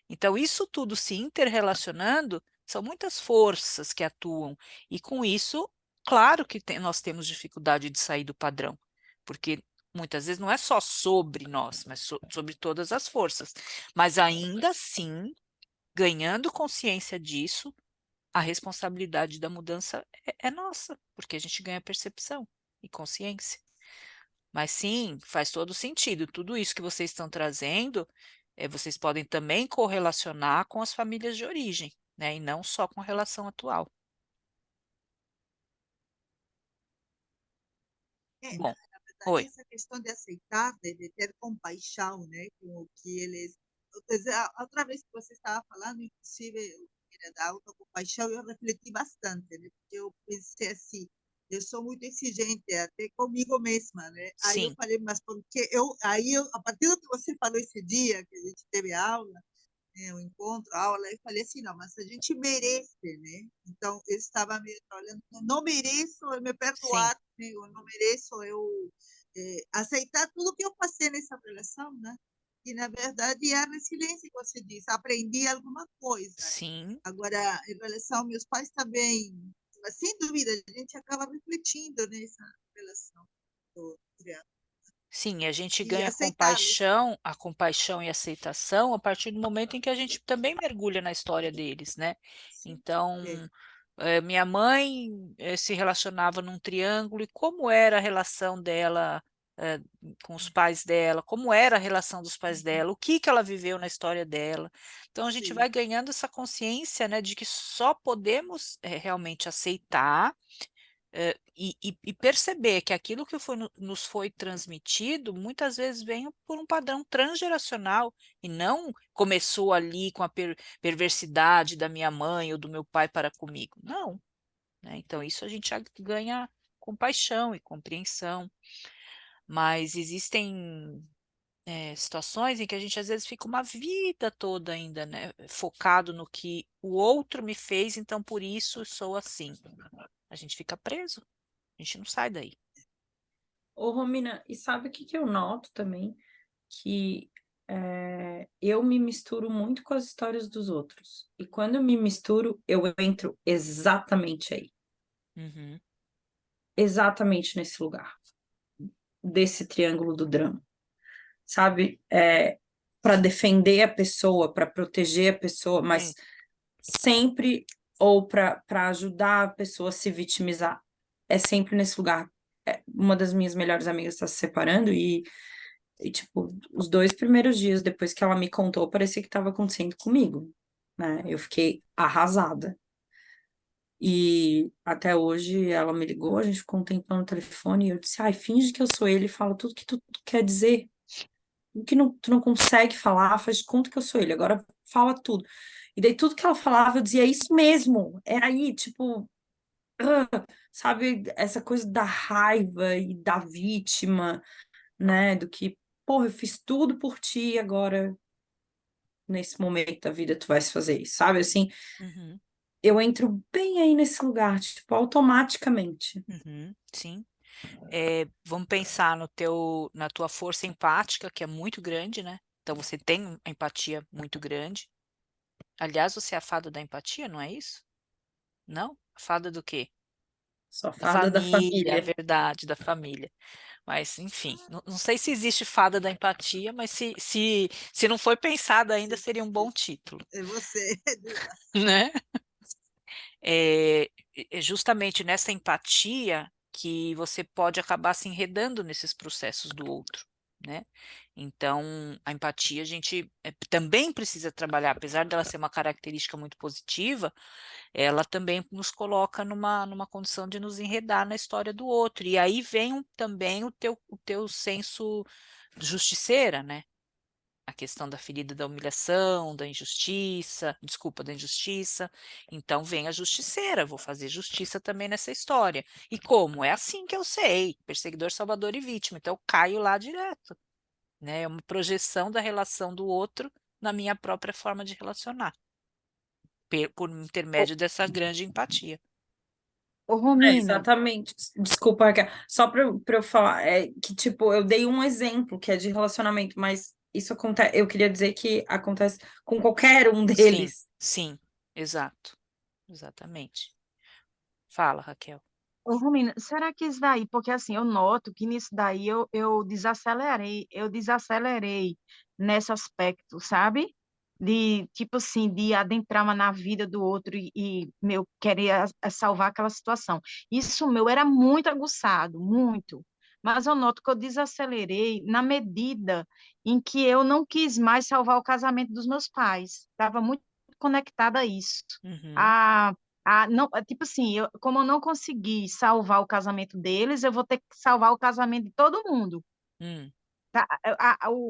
Então, isso tudo se interrelacionando, são muitas forças que atuam. E com isso, claro que nós temos dificuldade de sair do padrão, porque muitas vezes não é só sobre nós, mas sobre todas as forças. Mas ainda assim, ganhando consciência disso, a responsabilidade da mudança é nossa, porque a gente ganha percepção e consciência. Mas sim, faz todo sentido. Tudo isso que vocês estão trazendo, vocês podem também correlacionar com as famílias de origem, né? E não só com a relação atual. Bom, Na verdade, oi. essa questão de aceitar, de ter compaixão, né, com o que eles. Quer dizer, a outra vez que você estava falando, inclusive, maneira da autocompaixão, eu refleti bastante, né? Porque eu pensei assim, eu sou muito exigente até comigo mesma, né? Aí eu Sim, falei, mas porque a partir do que você falou esse dia, que a gente teve aula, né, o encontro, a aula, eu falei assim, não, mas a gente merece, né? Então, eu estava me olhando, não mereço eu me sim, perdoar, né? Eu não mereço eu aceitar tudo que eu passei nessa relação, né? E, na verdade, é a resiliência que você disse, aprendi alguma coisa. sim. Agora, em relação aos meus pais também, mas, sem dúvida, a gente acaba refletindo nessa relação do triângulo Sim, a gente e ganha aceitá-los. compaixão, a compaixão e aceitação a partir do momento em que a gente também mergulha na história deles, né? Sim, Então, é, minha mãe se relacionava num triângulo e como era a relação dela eh, com os pais dela, como era a relação dos pais dela, o que que ela viveu na história dela. Então, a gente vai sim, ganhando essa consciência, né, de que só podemos realmente aceitar e perceber que aquilo que nos foi transmitido muitas vezes vem por um padrão transgeracional e não começou ali com a perversidade da minha mãe ou do meu pai para comigo. Não, né? Então isso a gente já ganha compaixão e compreensão, mas existem situações em que a gente às vezes fica uma vida toda ainda, né, focado no que o outro me fez, então por isso eu sou assim. A gente fica preso, a gente não sai daí. Ô, Romina, e sabe o que que eu noto também? Que eu me misturo muito com as histórias dos outros. E quando eu me misturo, eu entro exatamente aí, Uhum. exatamente nesse lugar, desse triângulo do drama, sabe? Para defender a pessoa, para proteger a pessoa, Sim. mas sempre, ou para ajudar a pessoa a se vitimizar, é sempre nesse lugar. Uma das minhas melhores amigas está se separando e, tipo, os 2 primeiros dias depois que ela me contou, parecia que estava acontecendo comigo, né? Eu fiquei arrasada. E até hoje ela me ligou, a gente ficou um tempão no telefone e eu disse, ai, finge que eu sou ele e fala tudo que tu quer dizer. O que não, tu não consegue falar, faz de conta que eu sou ele, agora fala tudo. E daí tudo que ela falava, eu dizia, é isso mesmo, é aí, tipo, sabe, essa coisa da raiva e da vítima, né, do que, porra, eu fiz tudo por ti, e agora, nesse momento da vida, tu vais fazer isso, sabe, assim, Uhum. eu entro bem aí nesse lugar, tipo, automaticamente. Uhum. Sim. Vamos pensar na tua força empática, que é muito grande, né? Então você tem uma empatia muito grande. Aliás, você é a fada da empatia, não é isso? Não? A fada do quê? Sou Da fada da família, é família. verdade, da família. Mas, enfim, não sei se existe fada da empatia, mas se não foi pensada ainda, seria um bom título, é você. né? É justamente nessa empatia que você pode acabar se enredando nesses processos do outro, né? Então, a empatia a gente também precisa trabalhar, apesar dela ser uma característica muito positiva, ela também nos coloca numa condição de nos enredar na história do outro. E aí vem também o teu senso justiceira, né? A questão da ferida da humilhação, da injustiça, desculpa, da injustiça. Então vem a justiceira, vou fazer justiça também nessa história. E como? É assim que eu sei, perseguidor, salvador e vítima. Então eu caio lá direto, né? É uma projeção da relação do outro na minha própria forma de relacionar, por Ô, intermédio dessa grande empatia. ô, Romina, Exatamente. Desculpa, Raquel. Só para eu falar, que, tipo, eu dei um exemplo que é de relacionamento, mas isso acontece, eu queria dizer que acontece com qualquer um Sim, deles. sim, exato, exatamente. Fala, Raquel. ô, Romina, será que isso daí, porque assim, eu noto que nisso daí eu desacelerei nesse aspecto, sabe? De, tipo assim, de adentrar na vida do outro e meu, querer salvar aquela situação. Isso meu era muito aguçado, muito. Mas eu noto que eu desacelerei na medida em que eu não quis mais salvar o casamento dos meus pais. Estava muito conectada a isso. Uhum, A não, tipo assim, como eu não consegui salvar o casamento deles, eu vou ter que salvar o casamento de todo mundo. hum, Tá?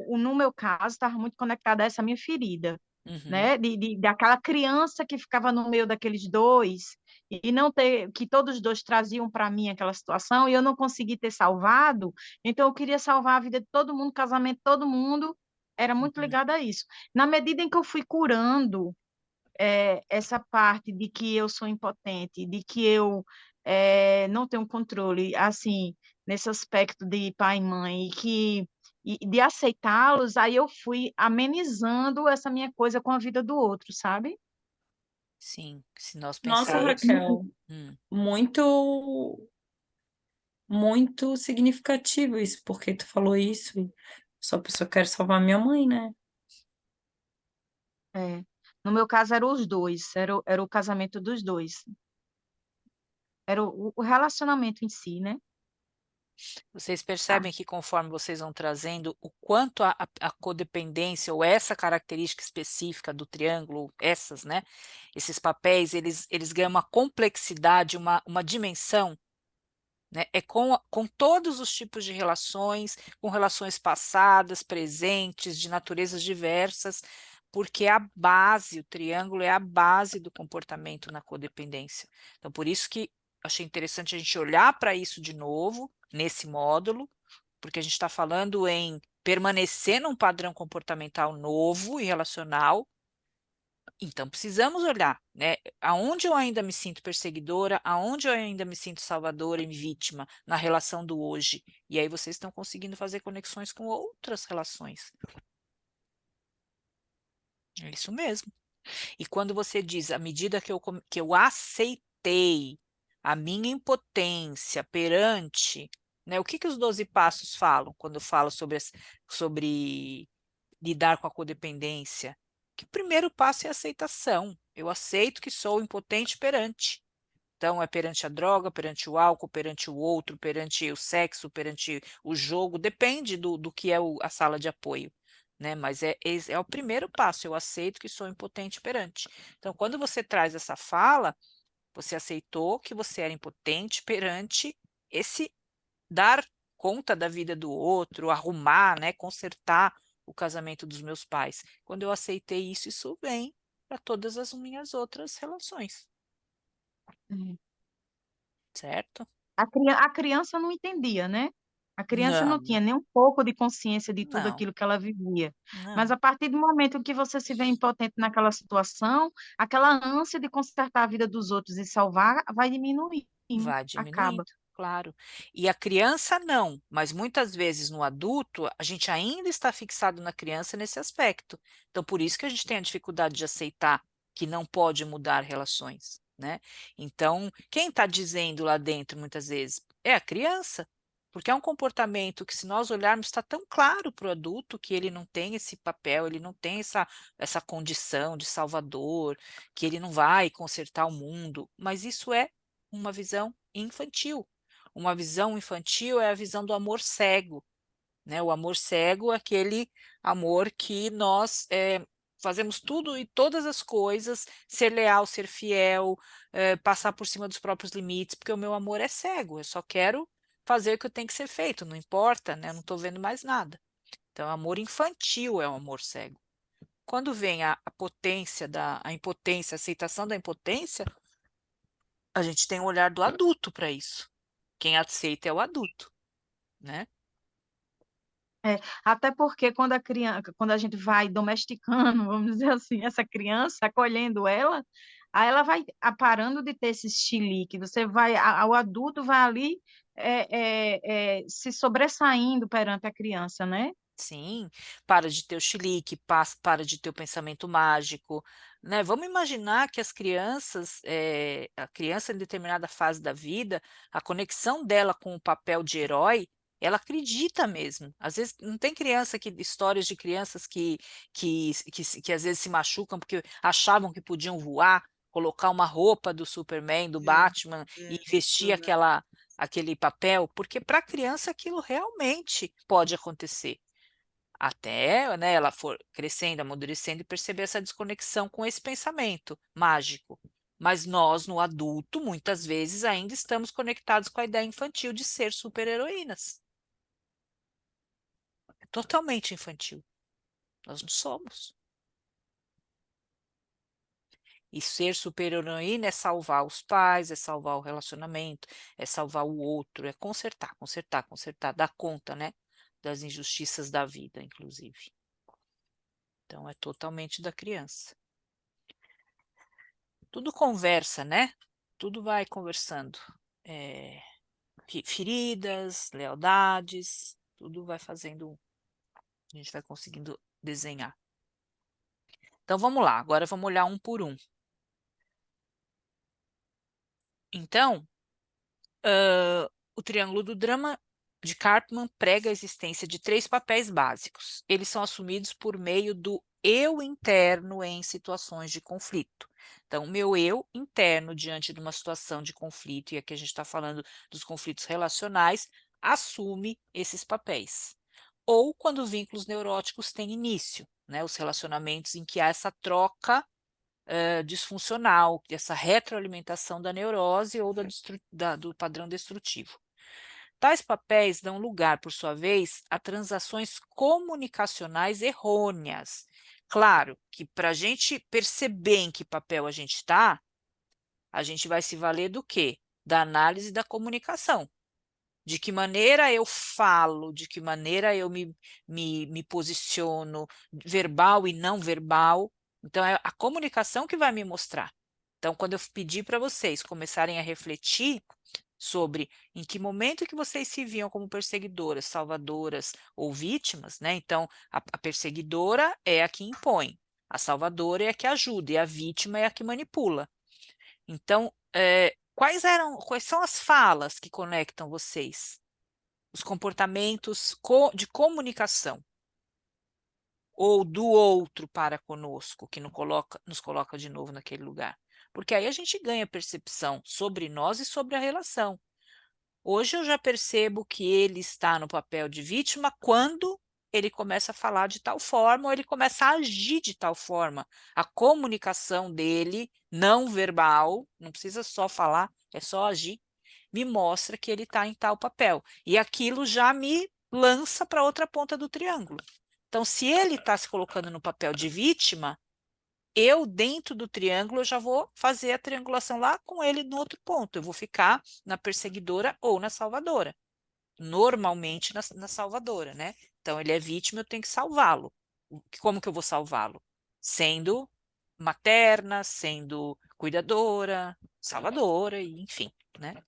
No meu caso, estava muito conectada a essa minha ferida. Uhum. né? Daquela criança que ficava no meio daqueles dois e não ter, que todos os dois traziam para mim aquela situação e eu não consegui ter salvado, então eu queria salvar a vida de todo mundo, o casamento de todo mundo, era muito Uhum. ligado a isso. Na medida em que eu fui curando essa parte de que eu sou impotente, de que eu não tenho controle, assim, nesse aspecto de pai e mãe, e de aceitá-los, aí eu fui amenizando essa minha coisa com a vida do outro, sabe? Sim, se nós Nossa, pensarmos. Raquel, Hum, muito, muito significativo isso, porque tu falou isso. Só pessoa quer salvar minha mãe, né? É. No meu caso, eram os dois, era o casamento dos dois, era o relacionamento em si, né? Vocês Ah, percebem que conforme vocês vão trazendo o quanto a codependência ou essa característica específica do triângulo, essas, né? Esses papéis, eles ganham uma complexidade, uma dimensão, né? É com todos os tipos de relações, com relações passadas, presentes, de naturezas diversas, porque a base, o triângulo é a base do comportamento na codependência. Então, por isso que achei interessante a gente olhar para isso de novo, nesse módulo, porque a gente está falando em permanecer num padrão comportamental novo e relacional, então, precisamos olhar, né? Aonde eu ainda me sinto perseguidora, aonde eu ainda me sinto salvadora e vítima na relação do hoje. E aí vocês estão conseguindo fazer conexões com outras relações. É isso mesmo. E quando você diz, à medida que eu aceitei a minha impotência perante, né? O que os 12 passos falam quando falam sobre lidar com a codependência? Que o primeiro passo é a aceitação. Eu aceito que sou impotente perante. Então, é perante a droga, perante o álcool, perante o outro, perante o sexo, perante o jogo, depende do que é a sala de apoio, né? Mas é o primeiro passo, eu aceito que sou impotente perante. Então, quando você traz essa fala, você aceitou que você era impotente perante esse dar conta da vida do outro, arrumar, né, consertar o casamento dos meus pais. Quando eu aceitei isso, isso vem para todas as minhas outras relações, é. certo? A criança não entendia, né? A criança não Não, tinha nem um pouco de consciência de tudo não, aquilo que ela vivia. Mas não. a partir do momento que você se vê impotente naquela situação, aquela ânsia de consertar a vida dos outros e salvar vai diminuindo, Vai diminuindo, acaba. claro. E a criança não, mas muitas vezes no adulto a gente ainda está fixado na criança nesse aspecto. Então, por isso que a gente tem a dificuldade de aceitar que não pode mudar relações, né? Então, quem está dizendo lá dentro muitas vezes é a criança, porque é um comportamento que, se nós olharmos, está tão claro para o adulto que ele não tem esse papel, ele não tem essa condição de salvador, que ele não vai consertar o mundo, mas isso é uma visão infantil. Uma visão infantil é a visão do amor cego, né? O amor cego é aquele amor que nós fazemos tudo e todas as coisas, ser leal, ser fiel, passar por cima dos próprios limites, porque o meu amor é cego, eu só quero fazer o que tem que ser feito, não importa, né? Eu não estou vendo mais nada. Então, amor infantil é o amor cego. Quando vem a potência a impotência, a aceitação da impotência, a gente tem um olhar do adulto para isso. Quem aceita é o adulto, né? É, até porque quando a criança, quando a gente vai domesticando, vamos dizer assim, essa criança, acolhendo ela, aí ela vai parando de ter esse chilique. Você vai, o adulto vai ali se sobressaindo perante a criança, né? Sim, para de ter o chilique, para de ter o pensamento mágico, né? Vamos imaginar que as crianças, a criança em determinada fase da vida, a conexão dela com o papel de herói, ela acredita mesmo. Às vezes não tem criança histórias de crianças que às vezes se machucam porque achavam que podiam voar, colocar uma roupa do Superman, do Batman e vestir Verdade. aquele papel, porque para a criança aquilo realmente pode acontecer até, né, ela for crescendo, amadurecendo e perceber essa desconexão com esse pensamento mágico. Mas nós, no adulto, muitas vezes ainda estamos conectados com a ideia infantil de ser super-heroínas. É totalmente infantil. Nós não somos. E ser super-heroína é salvar os pais, é salvar o relacionamento, é salvar o outro, é consertar, consertar, consertar, dar conta, né, das injustiças da vida, inclusive. Então, é totalmente da criança. Tudo conversa, né? Tudo vai conversando. Feridas, lealdades, tudo vai fazendo, a gente vai conseguindo desenhar. Então, vamos lá, agora vamos olhar um por um. Então, o triângulo do drama de Karpman prega a existência de 3 papéis básicos. Eles são assumidos por meio do eu interno em situações de conflito. Então, o meu eu interno diante de uma situação de conflito, e aqui a gente está falando dos conflitos relacionais, assume esses papéis. Ou quando vínculos neuróticos têm início, né, os relacionamentos em que há essa troca disfuncional, essa retroalimentação da neurose ou do padrão destrutivo. Tais papéis dão lugar, por sua vez, a transações comunicacionais errôneas. Claro que para a gente perceber em que papel a gente está, a gente vai se valer do quê? Da análise da comunicação. De que maneira eu falo, de que maneira eu me posiciono, verbal e não verbal. Então, é a comunicação que vai me mostrar. Então, quando eu pedir para vocês começarem a refletir sobre em que momento que vocês se viam como perseguidoras, salvadoras ou vítimas, né? Então, a perseguidora é a que impõe, a salvadora é a que ajuda e a vítima é a que manipula. Então, quais são as falas que conectam vocês? Os comportamentos de comunicação ou do outro para conosco, que nos coloca de novo naquele lugar. Porque aí a gente ganha percepção sobre nós e sobre a relação. Hoje eu já percebo que ele está no papel de vítima quando ele começa a falar de tal forma ou ele começa a agir de tal forma. A comunicação dele, não verbal, não precisa só falar, é só agir, me mostra que ele está em tal papel. E aquilo já me lança para outra ponta do triângulo. Então, se ele está se colocando no papel de vítima, eu, dentro do triângulo, eu já vou fazer a triangulação lá com ele no outro ponto. Eu vou ficar na perseguidora ou na salvadora. Normalmente na salvadora, né? Então, ele é vítima, eu tenho que salvá-lo. Como que eu vou salvá-lo? Sendo materna, sendo cuidadora, salvadora, enfim, né?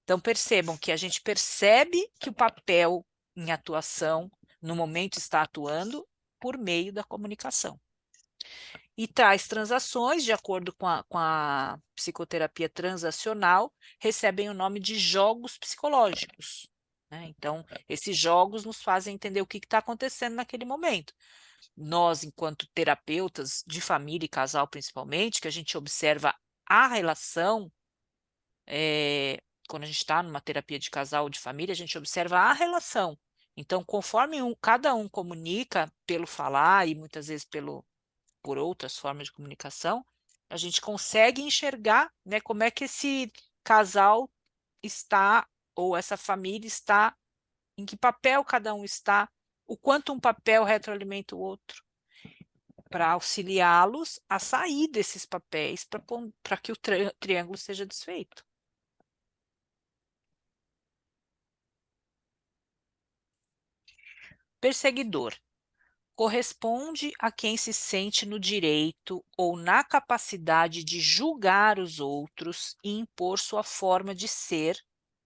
Então, percebam que a gente percebe que o papel em atuação, no momento está atuando, por meio da comunicação. E tais transações, de acordo com a psicoterapia transacional, recebem o nome de jogos psicológicos, né? Então, esses jogos nos fazem entender o que está acontecendo naquele momento. Nós, enquanto terapeutas de família e casal, principalmente, que a gente observa a relação, quando a gente está numa terapia de casal ou de família, a gente observa a relação. Então, conforme cada um comunica pelo falar e muitas vezes por outras formas de comunicação, a gente consegue enxergar, né, como é que esse casal está, ou essa família está, em que papel cada um está, o quanto um papel retroalimenta o outro, para auxiliá-los a sair desses papéis, para que o triângulo seja desfeito. Perseguidor. Corresponde a quem se sente no direito ou na capacidade de julgar os outros e impor sua forma de ser,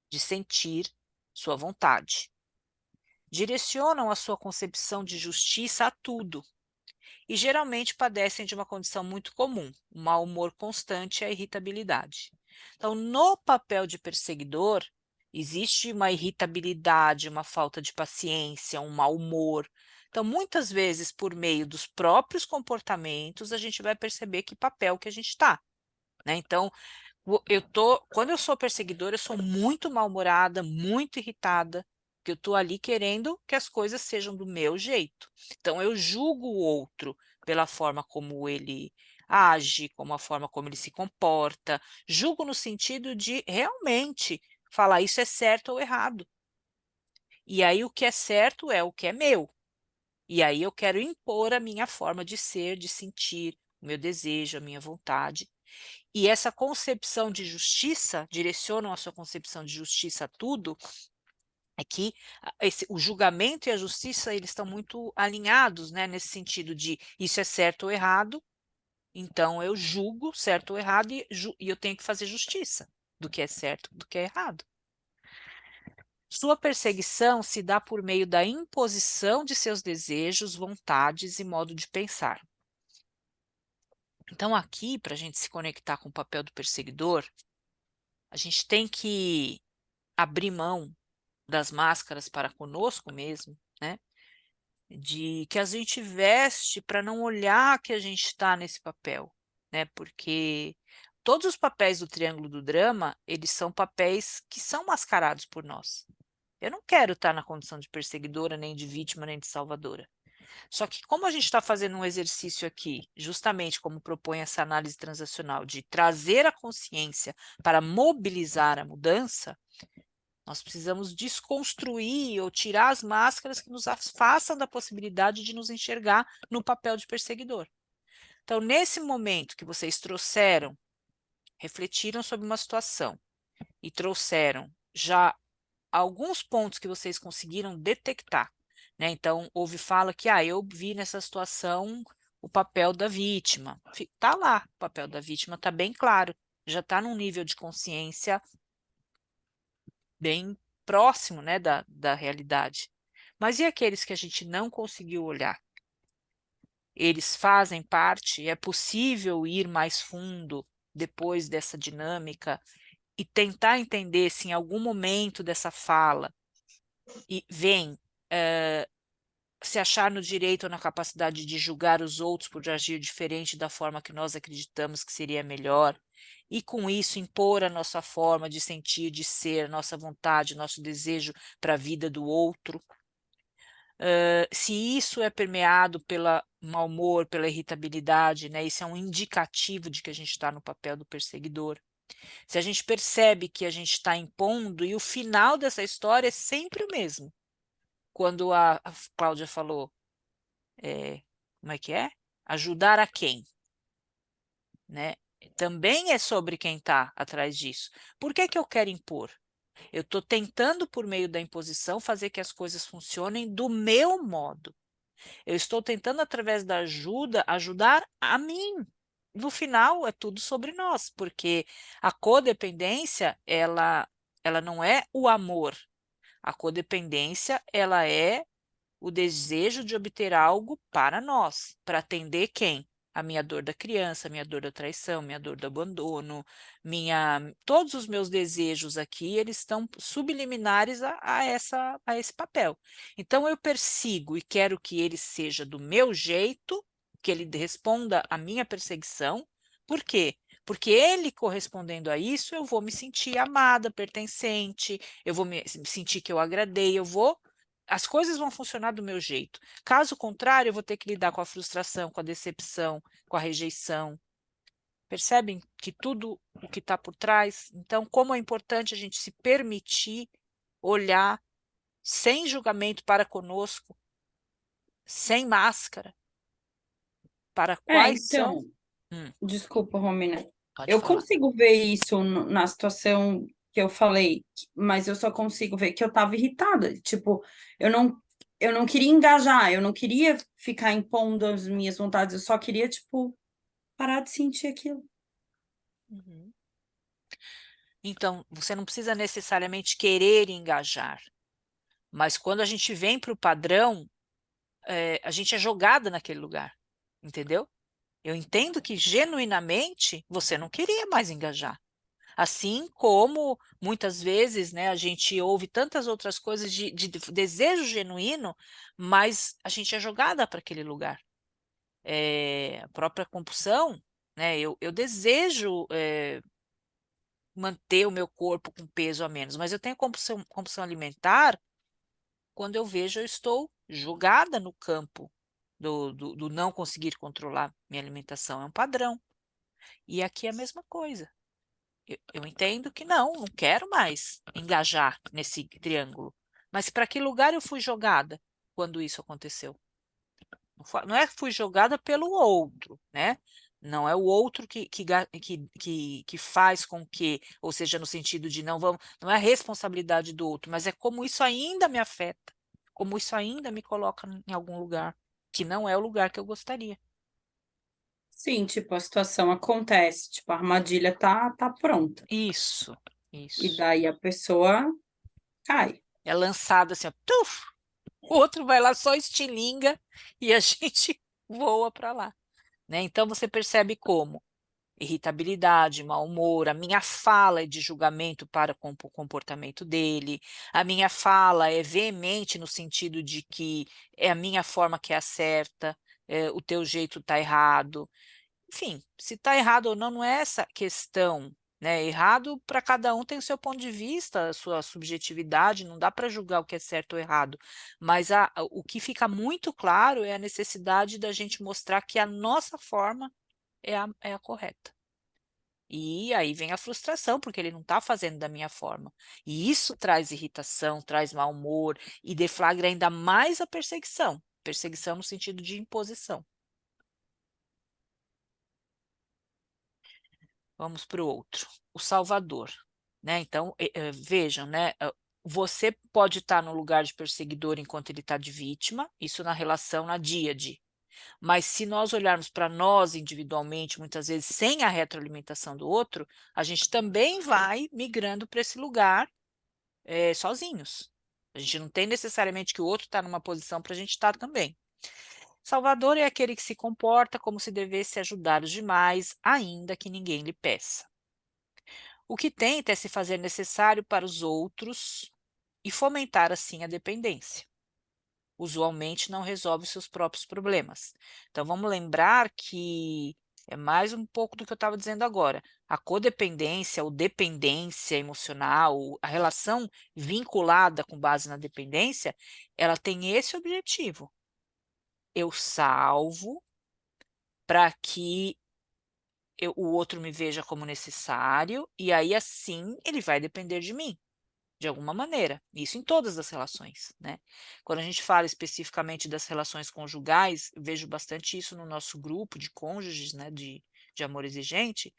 de sentir, sua vontade. Direcionam a sua concepção de justiça a tudo e geralmente padecem de uma condição muito comum, o mau humor constante e a irritabilidade. Então, no papel de perseguidor, existe uma irritabilidade, uma falta de paciência, um mau humor. Então, muitas vezes, por meio dos próprios comportamentos, a gente vai perceber que papel que a gente está, né? Então, quando eu sou perseguidora, eu sou muito mal-humorada, muito irritada, porque eu estou ali querendo que as coisas sejam do meu jeito. Então, eu julgo o outro pela forma como ele age, como a forma como ele se comporta. Julgo no sentido de realmente falar isso é certo ou errado. E aí o que é certo é o que é meu. E aí eu quero impor a minha forma de ser, de sentir, o meu desejo, a minha vontade. E essa concepção de justiça, direcionam a sua concepção de justiça a tudo, é que o julgamento e a justiça, eles estão muito alinhados, né, nesse sentido de isso é certo ou errado, então eu julgo certo ou errado e eu tenho que fazer justiça do que é certo, do que é errado. Sua perseguição se dá por meio da imposição de seus desejos, vontades e modo de pensar. Então, aqui, para a gente se conectar com o papel do perseguidor, a gente tem que abrir mão das máscaras para conosco mesmo, né? De que a gente veste para não olhar que a gente está nesse papel, né? Porque todos os papéis do triângulo do drama, eles são papéis que são mascarados por nós. Eu não quero estar na condição de perseguidora, nem de vítima, nem de salvadora. Só que como a gente está fazendo um exercício aqui, justamente como propõe essa análise transacional, de trazer a consciência para mobilizar a mudança, nós precisamos desconstruir ou tirar as máscaras que nos afastam da possibilidade de nos enxergar no papel de perseguidor. Então, nesse momento que vocês trouxeram, refletiram sobre uma situação e trouxeram já alguns pontos que vocês conseguiram detectar, né? Então, houve fala que, eu vi nessa situação o papel da vítima. Está lá, o papel da vítima está bem claro, já está num nível de consciência bem próximo, né, da realidade. Mas e aqueles que a gente não conseguiu olhar? Eles fazem parte, é possível ir mais fundo depois dessa dinâmica e tentar entender se em algum momento dessa fala vem se achar no direito ou na capacidade de julgar os outros por agir diferente da forma que nós acreditamos que seria melhor, e com isso impor a nossa forma de sentir, de ser, a nossa vontade, nosso desejo para a vida do outro. Se isso é permeado pelo mau humor, pela irritabilidade, né, isso é um indicativo de que a gente está no papel do perseguidor. Se a gente percebe que a gente está impondo, e o final dessa história é sempre o mesmo. Quando a Cláudia falou, como é que é? Ajudar a quem? Né? Também é sobre quem está atrás disso. Por que que eu quero impor? Eu estou tentando, por meio da imposição, fazer que as coisas funcionem do meu modo. Eu estou tentando, através da ajuda, ajudar a mim. No final, é tudo sobre nós, porque a codependência, ela não é o amor. A codependência, ela é o desejo de obter algo para nós, para atender quem? A minha dor da criança, a minha dor da traição, minha dor do abandono, todos os meus desejos aqui, eles estão subliminares a esse papel. Então, eu persigo e quero que ele seja do meu jeito, que ele responda à minha perseguição. Por quê? Porque ele correspondendo a isso, eu vou me sentir amada, pertencente, eu vou me sentir que eu agradei, as coisas vão funcionar do meu jeito. Caso contrário, eu vou ter que lidar com a frustração, com a decepção, com a rejeição. Percebem que tudo o que está por trás? Então, como é importante a gente se permitir olhar sem julgamento para conosco, sem máscara, para quais são... Desculpa, Romina. Pode Eu falar. consigo ver isso na situação que eu falei, mas eu só consigo ver que eu estava irritada. Tipo, eu não queria engajar, eu não queria ficar impondo as minhas vontades, eu só queria, tipo, parar de sentir aquilo. Uhum. Então, você não precisa necessariamente querer engajar, mas quando a gente vem para o padrão, a gente é jogada naquele lugar, entendeu? Eu entendo que genuinamente você não queria mais engajar. Assim como muitas vezes, né, a gente ouve tantas outras coisas de desejo genuíno, mas a gente é jogada para aquele lugar. A própria compulsão, né, eu desejo manter o meu corpo com peso a menos, mas eu tenho compulsão alimentar quando eu vejo eu estou jogada no campo do não conseguir controlar minha alimentação. É um padrão. E aqui é a mesma coisa. Eu entendo que não quero mais engajar nesse triângulo. Mas para que lugar eu fui jogada quando isso aconteceu? Não é que fui jogada pelo outro, né? Não é o outro que faz com que, ou seja, no sentido de não é a responsabilidade do outro, mas é como isso ainda me afeta, como isso ainda me coloca em algum lugar, que não é o lugar que eu gostaria. Sim, tipo, a situação acontece, tipo, a armadilha tá pronta. Isso, E isso. daí a pessoa cai. É lançado assim, ó, tuf, o outro vai lá só estilinga e a gente voa para lá, né? Então você percebe como irritabilidade, mau humor, a minha fala é de julgamento para com o comportamento dele, a minha fala é veemente no sentido de que é a minha forma que é a certa, o teu jeito está errado. Enfim, se está errado ou não, não é essa questão, né? Errado para cada um tem o seu ponto de vista, a sua subjetividade, não dá para julgar o que é certo ou errado. Mas o que fica muito claro é a necessidade da gente mostrar que a nossa forma é a correta. E aí vem a frustração, porque ele não está fazendo da minha forma. E isso traz irritação, traz mau humor e deflagra ainda mais a perseguição. Perseguição no sentido de imposição. Vamos para o outro, o salvador, né? Então, vejam, né? Você pode estar no lugar de perseguidor enquanto ele está de vítima, isso na relação na díade. Mas se nós olharmos para nós individualmente, muitas vezes sem a retroalimentação do outro, a gente também vai migrando para esse lugar sozinhos. A gente não tem necessariamente que o outro está numa posição para a gente estar também. Salvador é aquele que se comporta como se devesse ajudar os demais, ainda que ninguém lhe peça. O que tenta é se fazer necessário para os outros e fomentar assim a dependência. Usualmente não resolve seus próprios problemas. Então vamos lembrar que é mais um pouco do que eu estava dizendo agora. A codependência ou dependência emocional, a relação vinculada com base na dependência, ela tem esse objetivo. Eu salvo para que o outro me veja como necessário e aí assim ele vai depender de mim. De alguma maneira, isso em todas as relações, né? Quando a gente fala especificamente das relações conjugais, eu vejo bastante isso no nosso grupo de cônjuges, né, de amor exigente,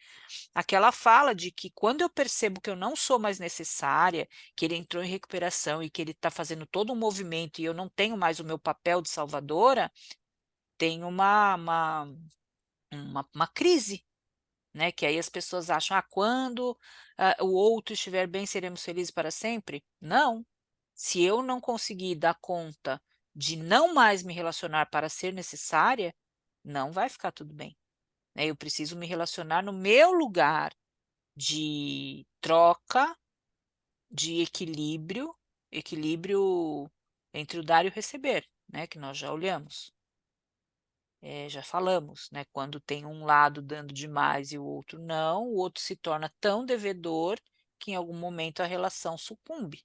aquela fala de que quando eu percebo que eu não sou mais necessária, que ele entrou em recuperação e que ele está fazendo todo um movimento e eu não tenho mais o meu papel de salvadora, tem uma crise, né? Que aí as pessoas acham, quando o outro estiver bem, seremos felizes para sempre? Não. Se eu não conseguir dar conta de não mais me relacionar para ser necessária, não vai ficar tudo bem, né? Eu preciso me relacionar no meu lugar de troca, de equilíbrio entre o dar e o receber, né? Que nós já olhamos. Já falamos, né? Quando tem um lado dando demais e o outro não, o outro se torna tão devedor que em algum momento a relação sucumbe.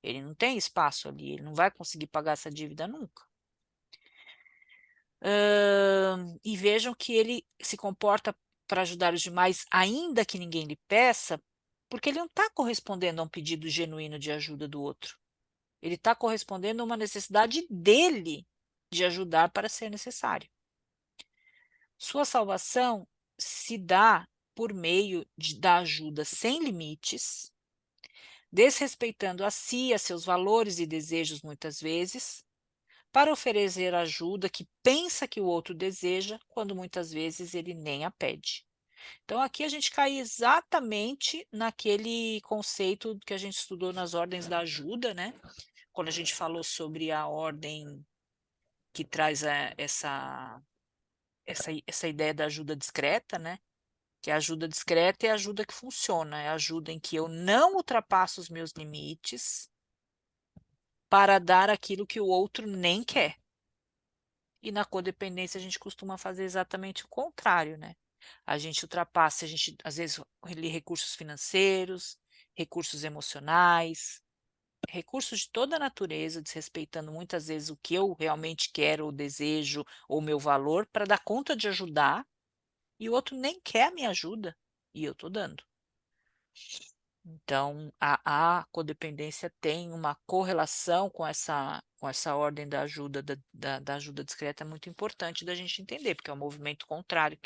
Ele não tem espaço ali, ele não vai conseguir pagar essa dívida nunca. E vejam que ele se comporta para ajudar os demais, ainda que ninguém lhe peça, porque ele não está correspondendo a um pedido genuíno de ajuda do outro. Ele está correspondendo a uma necessidade dele de ajudar para ser necessário. Sua salvação se dá por meio da ajuda sem limites, desrespeitando a si, a seus valores e desejos muitas vezes, para oferecer ajuda que pensa que o outro deseja, quando muitas vezes ele nem a pede. Então, aqui a gente cai exatamente naquele conceito que a gente estudou nas ordens da ajuda, né? Quando a gente falou sobre a ordem que traz essa ideia da ajuda discreta, né? Que a ajuda discreta é a ajuda que funciona, é a ajuda em que eu não ultrapasso os meus limites para dar aquilo que o outro nem quer. E na codependência a gente costuma fazer exatamente o contrário, né? A gente ultrapassa, a gente às vezes recursos financeiros, recursos emocionais, recursos de toda a natureza, desrespeitando muitas vezes o que eu realmente quero, ou desejo, ou meu valor, para dar conta de ajudar, e o outro nem quer a minha ajuda, e eu estou dando. Então, a codependência tem uma correlação com essa ordem da ajuda, da ajuda discreta muito importante da gente entender, porque é um movimento contrário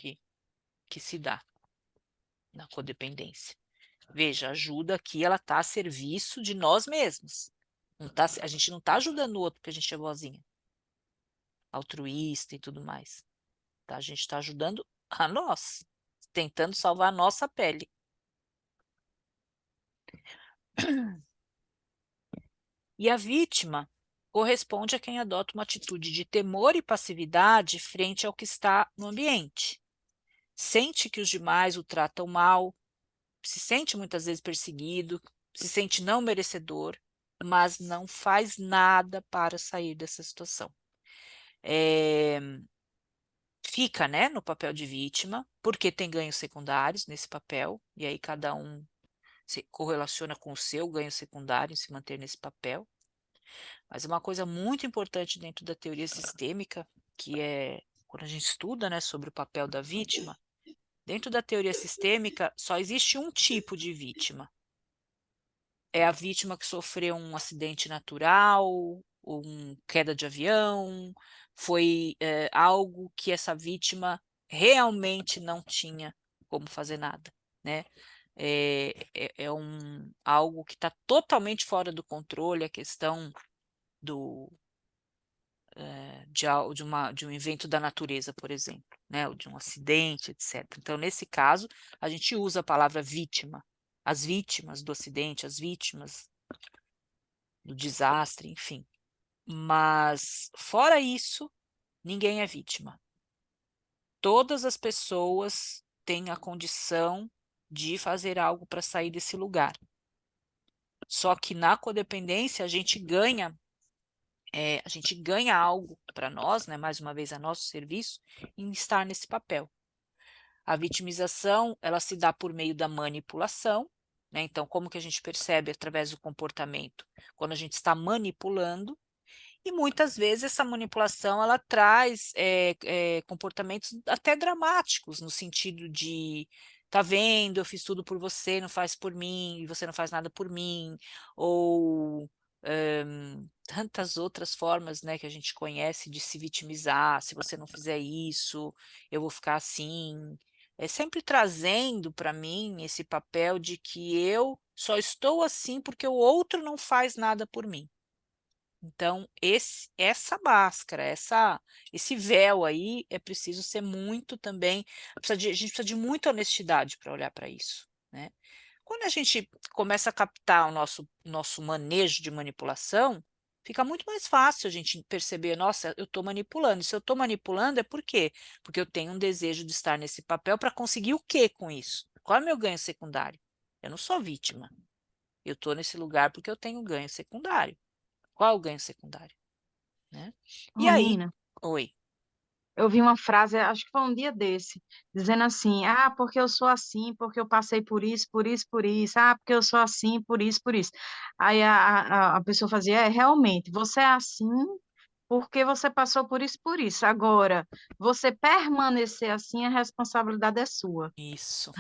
que se dá na codependência. Veja, a ajuda aqui, ela está a serviço de nós mesmos. Não tá, a gente não está ajudando o outro porque a gente é boazinha, altruísta e tudo mais. Tá? A gente está ajudando a nós, tentando salvar a nossa pele. E a vítima corresponde a quem adota uma atitude de temor e passividade frente ao que está no ambiente. Sente que os demais o tratam mal, se sente muitas vezes perseguido, se sente não merecedor, mas não faz nada para sair dessa situação. Fica, né, no papel de vítima, porque tem ganhos secundários nesse papel, e aí cada um se correlaciona com o seu ganho secundário em se manter nesse papel. Mas uma coisa muito importante dentro da teoria sistêmica, que é quando a gente estuda, né, sobre o papel da vítima, dentro da teoria sistêmica só existe um tipo de vítima. É a vítima que sofreu um acidente natural, ou uma queda de avião, foi algo que essa vítima realmente não tinha como fazer nada, né? Algo que está totalmente fora do controle, a questão de um evento da natureza, por exemplo, né? Ou de um acidente, etc. Então, nesse caso, a gente usa a palavra vítima. As vítimas do acidente, as vítimas do desastre, enfim. Mas, fora isso, ninguém é vítima. Todas as pessoas têm a condição de fazer algo para sair desse lugar. Só que na codependência a gente ganha algo para nós, né, mais uma vez a nosso serviço, em estar nesse papel. A vitimização, ela se dá por meio da manipulação, né? Então, como que a gente percebe através do comportamento? Quando a gente está manipulando, e muitas vezes essa manipulação, ela traz comportamentos até dramáticos, no sentido de, tá vendo, eu fiz tudo por você, não faz por mim, e você não faz nada por mim, ou tantas outras formas, né, que a gente conhece de se vitimizar. Se você não fizer isso, eu vou ficar assim. É sempre trazendo para mim esse papel de que eu só estou assim porque o outro não faz nada por mim. Então, essa máscara, esse véu aí, é preciso ser muito também, a gente precisa de muita honestidade para olhar para isso, né? Quando a gente começa a captar o nosso manejo de manipulação, fica muito mais fácil a gente perceber, nossa, eu estou manipulando. E se eu estou manipulando é por quê? Porque eu tenho um desejo de estar nesse papel para conseguir o quê com isso? Qual é o meu ganho secundário? Eu não sou vítima. Eu estou nesse lugar porque eu tenho ganho secundário. Qual é o ganho secundário? Né? E aí, Romina, oi, eu vi uma frase, acho que foi um dia desse, dizendo assim: ah, porque eu sou assim, porque eu passei por isso, por isso, por isso, ah, porque eu sou assim, por isso, por isso. Aí a pessoa fazia: realmente, você é assim porque você passou por isso, por isso. Agora, você permanecer assim, a responsabilidade é sua. isso,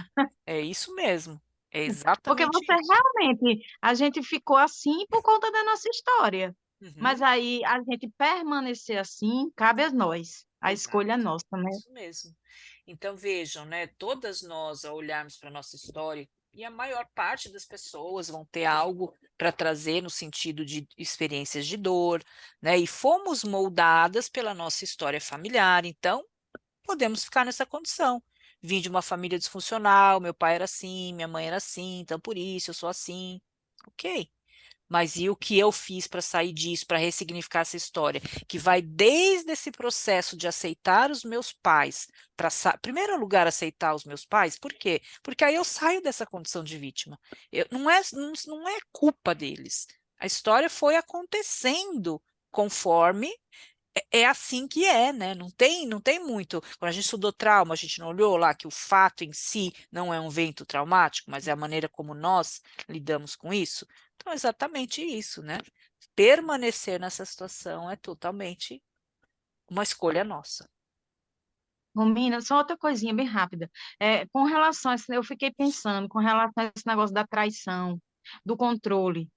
é isso mesmo, é Porque exatamente você isso. realmente, a gente ficou assim por conta da nossa história. Mas Uhum, aí a gente permanecer assim, cabe a nós. A exato, escolha é nossa, né? isso mesmo. Então vejam, né, todas nós, ao olharmos para a nossa história, e a maior parte das pessoas vão ter algo para trazer no sentido de experiências de dor, né, e fomos moldadas pela nossa história familiar, então podemos ficar nessa condição. Vim de uma família disfuncional, meu pai era assim, minha mãe era assim, então por isso eu sou assim. Ok. Mas e o que eu fiz para sair disso, para ressignificar essa história? Que vai desde esse processo de aceitar os meus pais, para, primeiro lugar, aceitar os meus pais, por quê? Porque aí eu saio dessa condição de vítima. Não é culpa deles. A história foi acontecendo conforme é assim que é, né? Não tem muito. Quando a gente estudou trauma, a gente não olhou lá que o fato em si não é um evento traumático, mas é a maneira como nós lidamos com isso. Então, é exatamente isso, né? Permanecer nessa situação é totalmente uma escolha nossa. Romina, só outra coisinha bem rápida. Com relação a isso, eu fiquei pensando com relação a esse negócio da traição, do controle.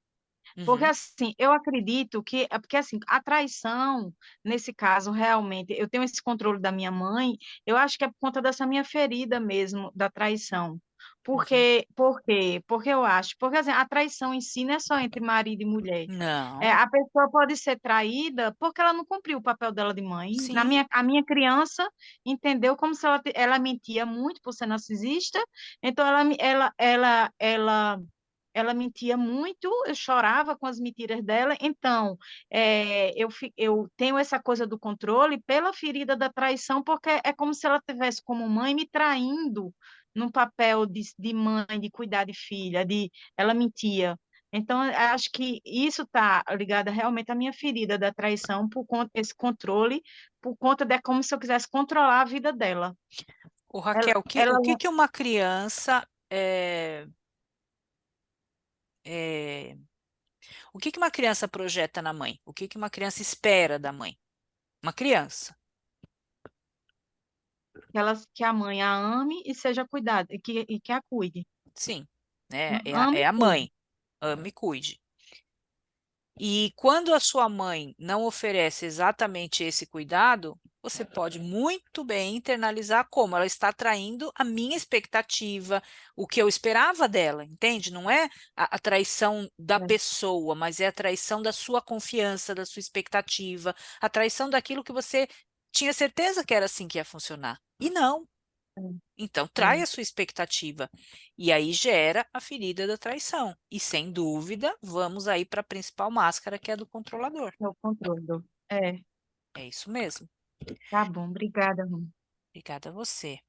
Porque, Uhum. assim, eu acredito que... Porque, assim, a traição, nesse caso, realmente, eu tenho esse controle da minha mãe, eu acho que é por conta dessa minha ferida mesmo, da traição. Uhum. Por quê? Porque eu acho... Porque, assim, a traição em si não é só entre marido e mulher. Não, A pessoa pode ser traída porque ela não cumpriu o papel dela de mãe. sim. A minha criança entendeu como se ela mentia muito por ser narcisista, então ela mentia muito, eu chorava com as mentiras dela, então eu tenho essa coisa do controle pela ferida da traição, porque é como se ela tivesse como mãe me traindo num papel de mãe, de cuidar de filha, ela mentia. Então, eu acho que isso está ligado realmente à minha ferida da traição, por conta desse controle, por conta de como se eu quisesse controlar a vida dela. Ô, Ela, Raquel, ela o que que uma criança o que que uma criança projeta na mãe? O que que uma criança espera da mãe? Uma criança, que a mãe a ame e seja cuidada, e que a cuide. sim, né? Ame É e a cuide. mãe, ame e cuide. E quando a sua mãe não oferece exatamente esse cuidado, você pode muito bem internalizar como ela está traindo a minha expectativa, o que eu esperava dela, entende? Não é a traição da É, pessoa, mas é a traição da sua confiança, da sua expectativa, a traição daquilo que você tinha certeza que era assim que ia funcionar. E não. Então, trai é, a sua expectativa. E aí gera a ferida da traição. E sem dúvida, vamos aí para a principal máscara, que é a do controlador. é o controle. É isso mesmo. Tá bom, obrigada, Rô. Obrigada a você.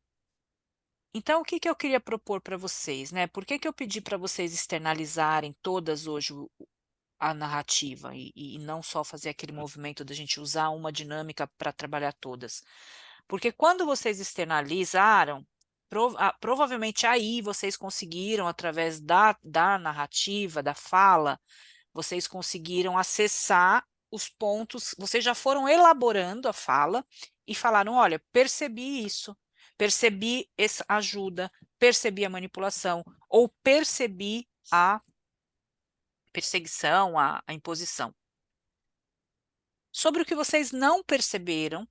Então, o que que eu queria propor para vocês, né? Por que que eu pedi para vocês externalizarem todas hoje a narrativa e não só fazer aquele movimento da gente usar uma dinâmica para trabalhar todas? Porque quando vocês externalizaram, provavelmente aí vocês conseguiram, através da narrativa, da fala, vocês conseguiram acessar os pontos, vocês já foram elaborando a fala e falaram: olha, percebi isso, percebi essa ajuda, percebi a manipulação, ou percebi a perseguição, a imposição. Sobre o que vocês não perceberam,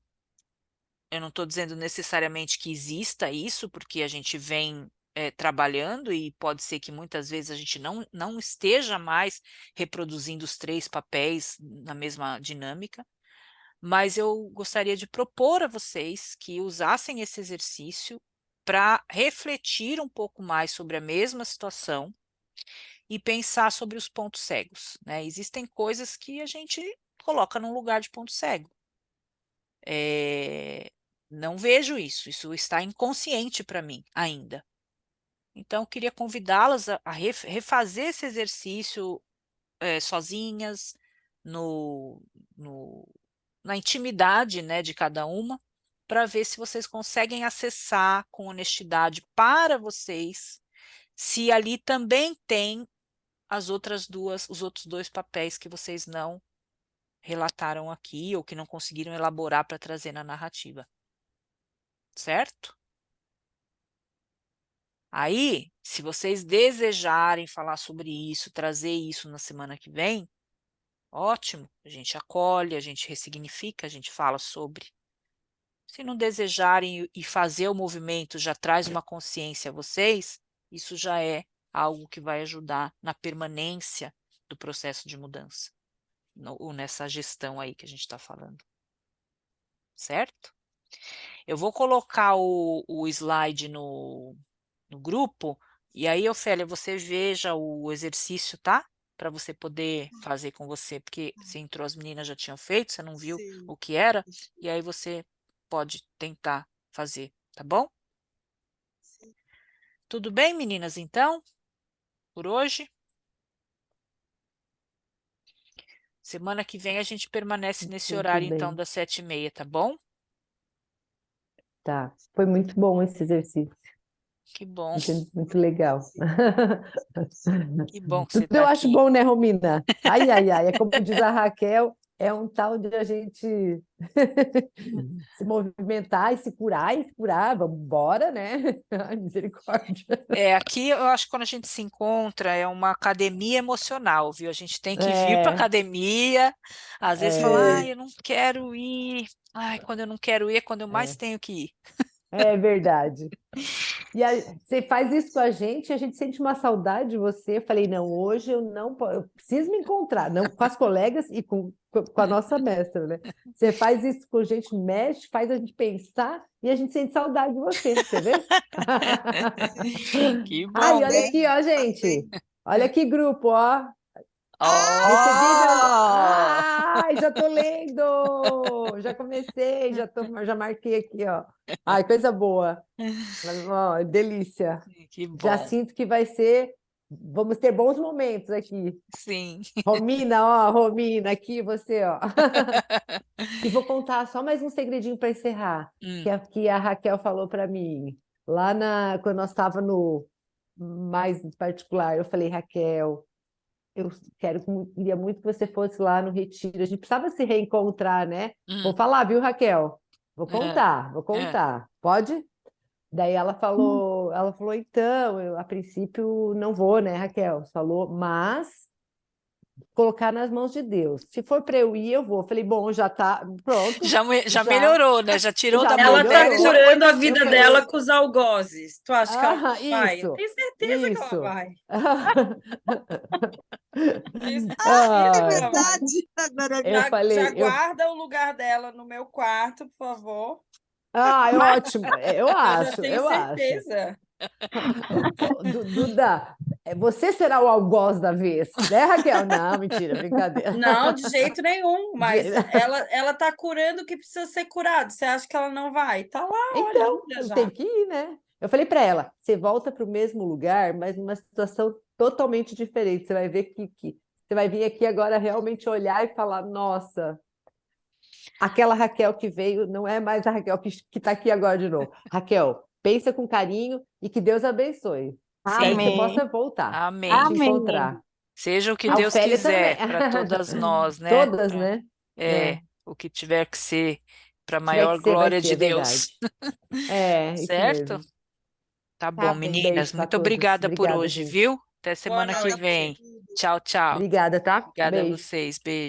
eu não estou dizendo necessariamente que exista isso, porque a gente vem trabalhando e pode ser que muitas vezes a gente não esteja mais reproduzindo os três papéis na mesma dinâmica, mas eu gostaria de propor a vocês que usassem esse exercício para refletir um pouco mais sobre a mesma situação e pensar sobre os pontos cegos, né? Existem coisas que a gente coloca num lugar de ponto cego. Não vejo isso, isso está inconsciente para mim ainda. Então, eu queria convidá-las a refazer esse exercício sozinhas, no, no- na intimidade, né, de cada uma, para ver se vocês conseguem acessar com honestidade para vocês, se ali também tem os outros dois papéis que vocês não relataram aqui ou que não conseguiram elaborar para trazer na narrativa, certo? Aí, se vocês desejarem falar sobre isso, trazer isso na semana que vem, ótimo, a gente acolhe, a gente ressignifica, a gente fala sobre. Se não desejarem e fazer o movimento já traz uma consciência a vocês, isso já é algo que vai ajudar na permanência do processo de mudança, ou nessa gestão aí que a gente está falando, certo? Eu vou colocar o slide no grupo, e aí, Ofélia, você veja o exercício, tá? Para você poder fazer com você, porque você entrou, as meninas já tinham feito, você não viu Sim, o que era, isso, e aí você pode tentar fazer, tá bom? sim. Tudo bem, meninas, então, por hoje? Semana que vem a gente permanece nesse Muito horário, então, bem. das 7h30, tá bom? Tá. Foi muito bom esse exercício. Que bom, Muito legal. Sim. que bom que você Tudo está eu acho aqui. bom, né, Romina? Ai, ai, ai. É como diz a Raquel, é um tal de a gente se movimentar e se curar, vamos embora, né? Ai, misericórdia. Aqui eu acho que quando a gente se encontra é uma academia emocional, viu? A gente tem que vir para É, academia, às vezes falar, é, eu não quero ir. Ai, quando eu não quero ir é quando eu mais é, tenho que ir. é verdade. E você faz isso com a gente sente uma saudade de você. Eu falei, não, hoje eu não eu preciso me encontrar, não com as colegas e com a nossa mestra, né? Você faz isso com a gente, mexe, faz a gente pensar e a gente sente saudade de você vê? Que Ai, bom. olha aqui, ó, Passei. gente. Olha que grupo, ó. Recebi meu. Oh! Ai, já tô lendo! Já comecei, já marquei aqui, ó. Ai, coisa boa. Ó, delícia. Que Já bom. sinto que vai ser. Vamos ter bons momentos aqui. Sim. Romina, ó, Romina, aqui você, ó. E vou contar só mais um segredinho para encerrar, Hum, que a Raquel falou para mim, quando nós estava no mais particular, eu falei, Raquel, eu queria muito que você fosse lá no retiro, a gente precisava se reencontrar, né? Vou hum, falar, viu, Raquel? Vou é, contar, vou é. contar. Pode? Daí ela falou, então, eu a princípio não vou, né, Raquel? Falou, mas colocar nas mãos de Deus. Se for para eu ir, eu vou. Falei, bom, já tá pronto, Já já melhorou, né? Já tirou já da Ela tá montanha, já melhorou. foi curando a para Eu vida cima. falei, dela com os algozes. Tu acha que ela ah, não vai? Eu isso, tenho certeza que ela isso. vai. Tenho É certeza que Ah, ela vai. verdade. Agora eu Já falei, guarda o lugar dela no meu quarto, por favor. é ótimo, eu Eu já acho, tenho eu acho. certeza. Duda, você será o algoz da vez, né, Raquel? Não, mentira, brincadeira. Não, de jeito nenhum, mas De- ela tá curando o que precisa ser curado. Você acha que ela não vai? Tá lá, ó, Então, linda tem já. que ir, né? Eu falei para ela, você volta para o mesmo lugar, mas numa situação totalmente diferente. Você vai ver que você vai vir aqui agora realmente olhar e falar, nossa, aquela Raquel que veio não é mais a Raquel que está aqui agora de novo. Raquel, pensa com carinho e que Deus abençoe. Espero que você Sim, possa voltar a amém. te Amém. encontrar. Seja o que A Deus Ofélia também. quiser para todas nós, né? Todas, né? É, É. o que tiver que ser para Tiver que maior ser, vai glória ser, de é Deus. verdade. É, isso Certo? mesmo. Tá Tá bom, Um bem. beijo meninas. para Muito todas. obrigada por Obrigada, hoje, gente. viu? Até Boa semana que Obrigada por noite. vem. tudo. Tchau, tchau. Obrigada, tá? Obrigada a Beijo. vocês. Beijo.